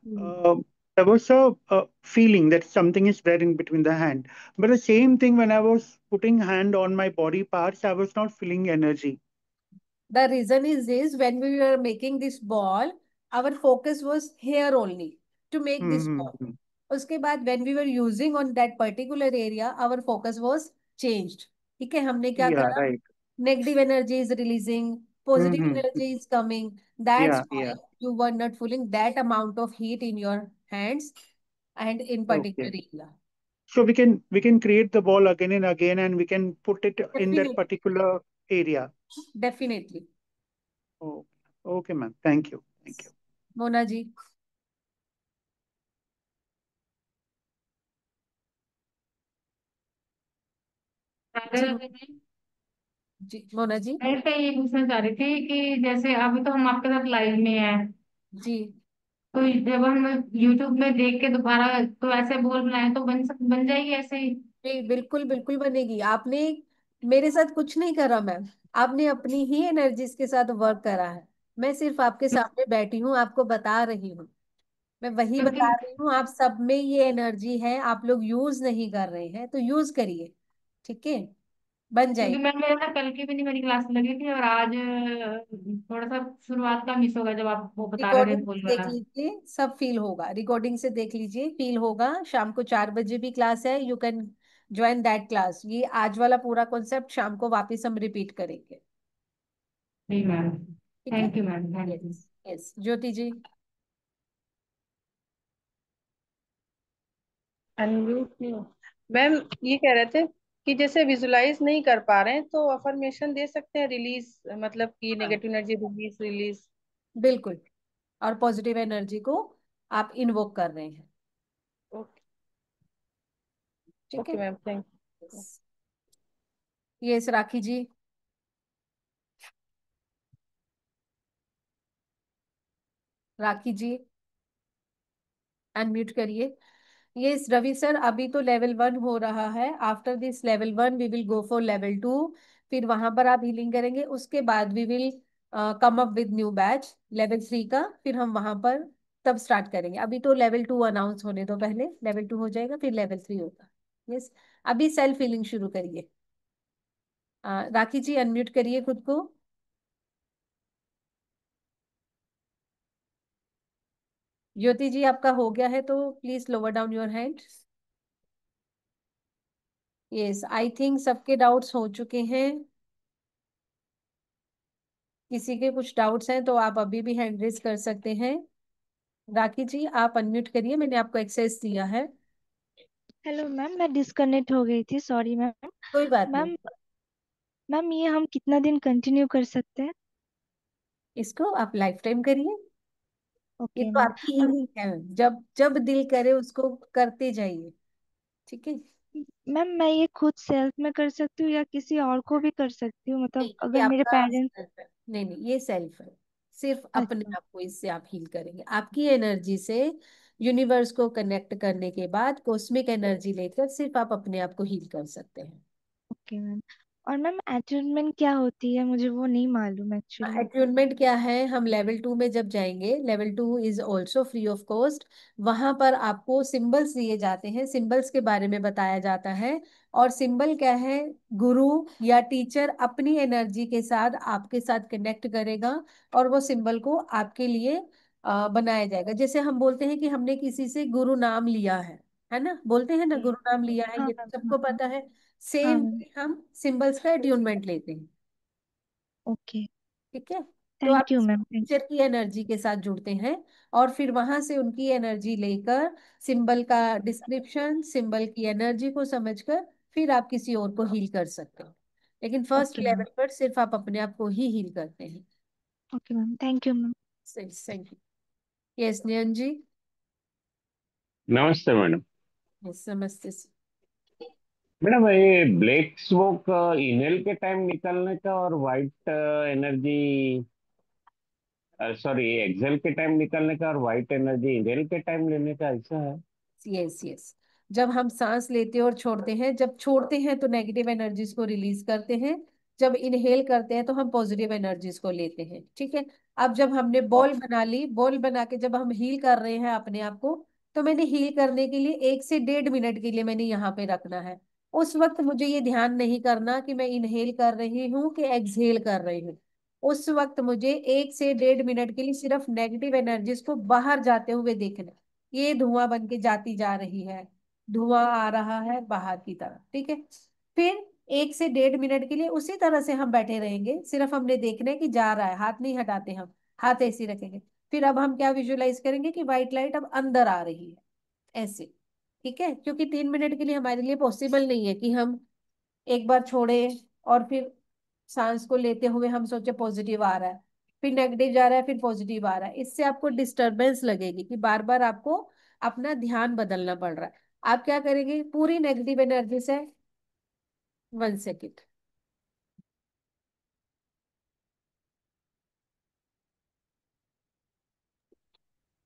hmm.
uh, there was a feeling that something is there in between the hand. But the same thing when I was putting hand on my body parts, I was not feeling energy.
The reason is this: when we were making this ball, our focus was here only to make this ball.
Mm-hmm.
उसके बाद when we were using on that particular area, our focus was changed. ठीक है, हमने क्या
Yeah,
करा?
right.
Negative energy is releasing, positive
Mm-hmm.
energy is coming. That's
Yeah,
why
yeah.
you were not feeling that amount of heat in your hands and in particular
Okay.
area.
So we can create the ball again and again, and we can put it in that
Definitely,
particular area.
definitely.
Oh, okay, ma'am. Thank you. Thank you.
Mona ji. जी,
अगर मैं
जी मोना जी।
तो ये पूछना चाह रही थी कि जैसे अभी तो हम आपके साथ लाइव में हैं,
जी
तो जब हम यूट्यूब में देख के दोबारा तो ऐसे बोल बनाए तो बन जाएगी ऐसे ही?
जी, बिल्कुल बिल्कुल बनेगी। आपने मेरे साथ कुछ नहीं करा मैम, आपने अपनी ही एनर्जीज के साथ वर्क करा है। मैं सिर्फ आपके सामने बैठी हूँ, आपको बता रही हूँ। मैं वही
क्योंकि
बता रही हूँ, आप सब में ये एनर्जी है, आप लोग यूज नहीं कर रहे हैं तो यूज करिए। ठीक है, बन
क्योंकि
जाएगी।
मैम मेरा ना कल की भी नहीं मेरी क्लास लगी थी, और आज थोड़ा सा शुरुआत का मिस होगा जब आप वो बता रहे थे
रिकॉर्डिंग
बोल
देख
वाला।
लीजिए, सब फील होगा। रिकॉर्डिंग से देख लीजिए, फील होगा। शाम को 4 बजे भी क्लास है, you can join that class. ये आज वाला पूरा कॉन्सेप्ट शाम को वापस हम रिपीट करेंगे।
जी मैम।
ठीक है।
Thank you ma'am, thank you.
Yes yes, Jyoti ji.
Unmute नहीं हो। मैम ये कह रहे थे कि जैसे विजुलाइज नहीं कर पा रहे हैं तो अफर्मेशन दे सकते हैं, रिलीज मतलब कि
हाँ,
नेगेटिव एनर्जी रिलीज रिलीज।
बिल्कुल। और पॉजिटिव एनर्जी को आप इन्वोक कर रहे हैं।
ओके।
ठीक है।
Okay ma'am, thank you.
Yes yes, Rakhi ji. Rakhi ji, unmute करिए। यस रवि सर, अभी तो लेवल 1 हो रहा है। After this level 1 we will go for level 2। फिर वहां पर आप हीलिंग करेंगे, उसके बाद we will come up with new batch level 3 का। फिर हम वहां पर तब स्टार्ट करेंगे। अभी तो लेवल 2 अनाउंस होने दो पहले। लेवल 2 हो जाएगा, फिर लेवल 3 होगा। यस, अभी सेल्फ हीलिंग शुरू करिए। राखी जी, अनम्यूट करिए खुद को। ज्योति जी, आपका हो गया है तो please lower down your hand. Yes, I think सबके डाउट्स हो चुके हैं। किसी के कुछ डाउट्स हैं तो आप अभी भी हैंड रेज कर सकते हैं। राखी जी, आप अनम्यूट करिए, मैंने आपको एक्सेस दिया है।
हेलो मैम, मैं डिस्कनेक्ट हो गई थी, सॉरी मैम।
कोई बात नहीं।
मैम मैम ये हम कितना दिन कंटिन्यू कर सकते हैं?
इसको आप लाइफ टाइम करिए। ये
ओके
तो
मैम।
आपकी
और
हीलिंग है, जब जब दिल करे उसको करते जाइए। ठीक है।
मैम मैं ये खुद सेल्फ में कर सकती हूँ या किसी और को भी कर सकती हूँ, मतलब
नहीं, ये
अगर मेरे
आपका
पेरेंट्स?
सेल्फ है। नहीं नहीं, ये सेल्फ है। सिर्फ अपने
अच्छा।
आप को इससे आप हील करेंगे, आपकी एनर्जी से यूनिवर्स को कनेक्ट करने के बाद कॉस्मिक एनर्जी लेकर सिर्फ आप अपने आप को हील कर सकते हैं।
Okay ma'am. और मैम अटूनमेंट क्या होती है, मुझे वो नहीं मालूम एक्चुअली।
अट्यूनमेंट क्या है? हम लेवल 2 में जब जाएंगे, level 2 is also free of cost. वहां पर आपको सिंबल्स दिए जाते हैं, सिंबल्स के बारे में बताया जाता है। और सिंबल क्या है? गुरु या टीचर अपनी एनर्जी के साथ आपके साथ कनेक्ट करेगा और वो सिंबल को आपके लिए बनाया जाएगा। जैसे हम बोलते हैं कि हमने किसी से गुरु नाम लिया है ना, बोलते हैं ना गुरु नाम लिया है,
हाँ
ये
मैम,
तो
हाँ
सबको
हाँ।
पता है।
हाँ
सेम
मैम।
हम सिंबल्स का अट्यूनमेंट लेते हैं।
ओके।
ठीक है। तो आप
thank you ma'am, thank
teacher की एनर्जी के साथ जुड़ते हैं और फिर वहां से उनकी एनर्जी लेकर सिंबल का डिस्क्रिप्शन, सिंबल की एनर्जी को समझकर फिर आप किसी और को हील कर सकते हो। लेकिन फर्स्ट
ओके मैम।
लेवल पर सिर्फ आप अपने आप को ही हील करते हैं।
Okay ma'am, thank you ma'am.
Thank you. Yes नियन जी।
नमस्ते मैडम।
यस नमस्ते।
मैडम ये ब्लैक स्मोक इनहेल के टाइम निकलने का और वाइट एनर्जी, सॉरी एक्सेल के टाइम निकलने का और वाइट एनर्जी इनहेल के टाइम लेने का, ऐसा है?
Yes yes. जब हम सांस लेते हैं और छोड़ते हैं, जब छोड़ते हैं तो नेगेटिव एनर्जीज को रिलीज करते हैं, जब इनहेल करते हैं तो हम पॉजिटिव एनर्जीज को लेते हैं। ठीक है। अब जब हमने बॉल बना ली, बॉल बना के जब हम हील कर रहे हैं अपने आप को, तो मैंने हील करने के लिए 1 से 1.5 मिनट के लिए मैंने यहाँ पे रखना है। उस वक्त मुझे ये ध्यान नहीं करना कि मैं इनहेल कर रही हूँ कि एक्सहेल कर रही हूँ। उस वक्त मुझे 1 से 1.5 मिनट के लिए सिर्फ नेगेटिव एनर्जीज को बाहर जाते हुए देखना है। ये धुआं बन के जाती जा रही है, धुआं आ रहा है बाहर की तरफ। ठीक है। फिर 1 से 1.5 मिनट के लिए उसी तरह से हम बैठे रहेंगे, सिर्फ हमने देखना है कि जा रहा है, हाथ नहीं हटाते हम, हाथ ऐसे ही रखेंगे। फिर अब हम क्या विजुलाइज करेंगे कि व्हाइट लाइट अब अंदर आ रही है, ऐसे। ठीक है। क्योंकि 3 मिनट के लिए हमारे लिए पॉसिबल नहीं है कि हम एक बार छोड़े और फिर सांस को लेते हुए हम सोचे पॉजिटिव आ रहा है, फिर नेगेटिव जा रहा है, फिर पॉजिटिव आ रहा है। इससे आपको डिस्टरबेंस लगेगी कि बार बार आपको अपना ध्यान बदलना पड़ रहा है। आप क्या करेंगे? पूरी नेगेटिव एनर्जी से 1 सेकेंड।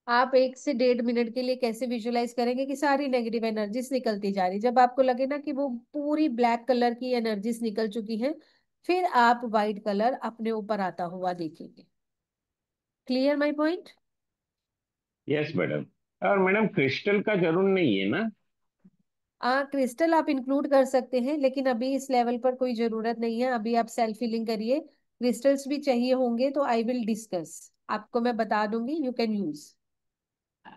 आप 1 से 1.5 मिनट के लिए कैसे विजुलाइज करेंगे कि सारी नेगेटिव एनर्जीज निकलती जा रही, जब आपको लगे ना कि वो पूरी ब्लैक कलर की एनर्जीज निकल चुकी है, फिर आप व्हाइट कलर अपने ऊपर आता हुआ देखेंगे। Clear my point?
Yes madam. और मैडम क्रिस्टल का जरूर नहीं है ना?
क्रिस्टल आप इंक्लूड कर सकते हैं, लेकिन अभी इस लेवल पर कोई जरूरत नहीं है। अभी आप सेल्फ फीलिंग करिए। क्रिस्टल्स भी चाहिए होंगे तो आई विल डिस्कस, आपको मैं बता दूंगी, you can use.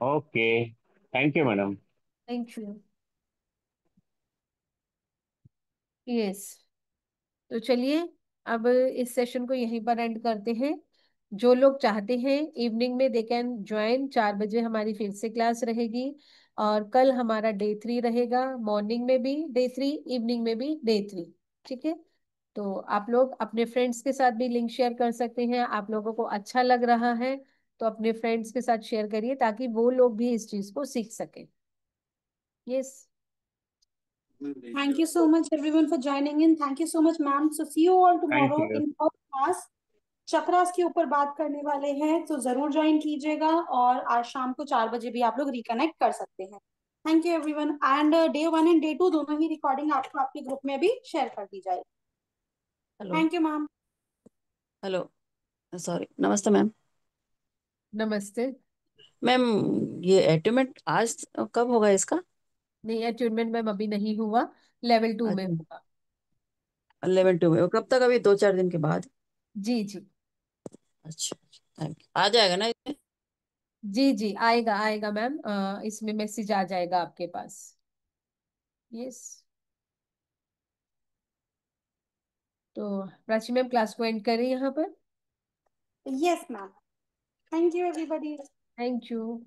Okay, thank you madam.
Thank you. Yes. तो चलिए, अब इस सेशन को यहीं पर एंड करते हैं। जो लोग चाहते हैं इवनिंग में दे कैन ज्वाइन, 4 बजे हमारी फिर से क्लास रहेगी। और कल हमारा डे 3 रहेगा, मॉर्निंग में भी डे 3, इवनिंग में भी डे 3। ठीक है। तो आप लोग अपने फ्रेंड्स के साथ भी लिंक शेयर कर सकते हैं। आप लोगों को अच्छा लग रहा है तो अपने फ्रेंड्स के साथ शेयर करिए ताकि वो लोग भी इस चीज को सीख सकें। Yes.
Thank you so much everyone for joining in. Thank you so much ma'am. So see you all
thank
tomorrow
you.
in our class. Chakras के ऊपर बात करने वाले हैं तो जरूर ज्वाइन कीजिएगा, और आज शाम को 4 बजे भी आप लोग रिकनेक्ट कर सकते हैं। Thank you everyone, and day 1 and day 2 दोनों ही रिकॉर्डिंग आपको आपके ग्रुप में भी शेयर कर दी जाएगी।
Hello.
Thank you ma'am.
Hello. Sorry, नमस्ते मैम।
नमस्ते।
मैम, ये एस्टिमेट आज कब होगा इसका?
नहीं, अट्यूनमेंट मैम अभी नहीं हुआ, लेवल 2 में
अच्छा,
होगा।
11 2 में? और कब तक? अभी 2 4 दिन के बाद?
जी जी।
अच्छा, थैंक यू। आ जाएगा ना इसमें?
जी जी, आएगा आएगा मैम, इसमें मैसेज आ जाएगा आपके पास। यस। तो प्राची मैम क्लास को एंड करें यहाँ पर।
Yes ma'am. Thank you everybody.
Thank you.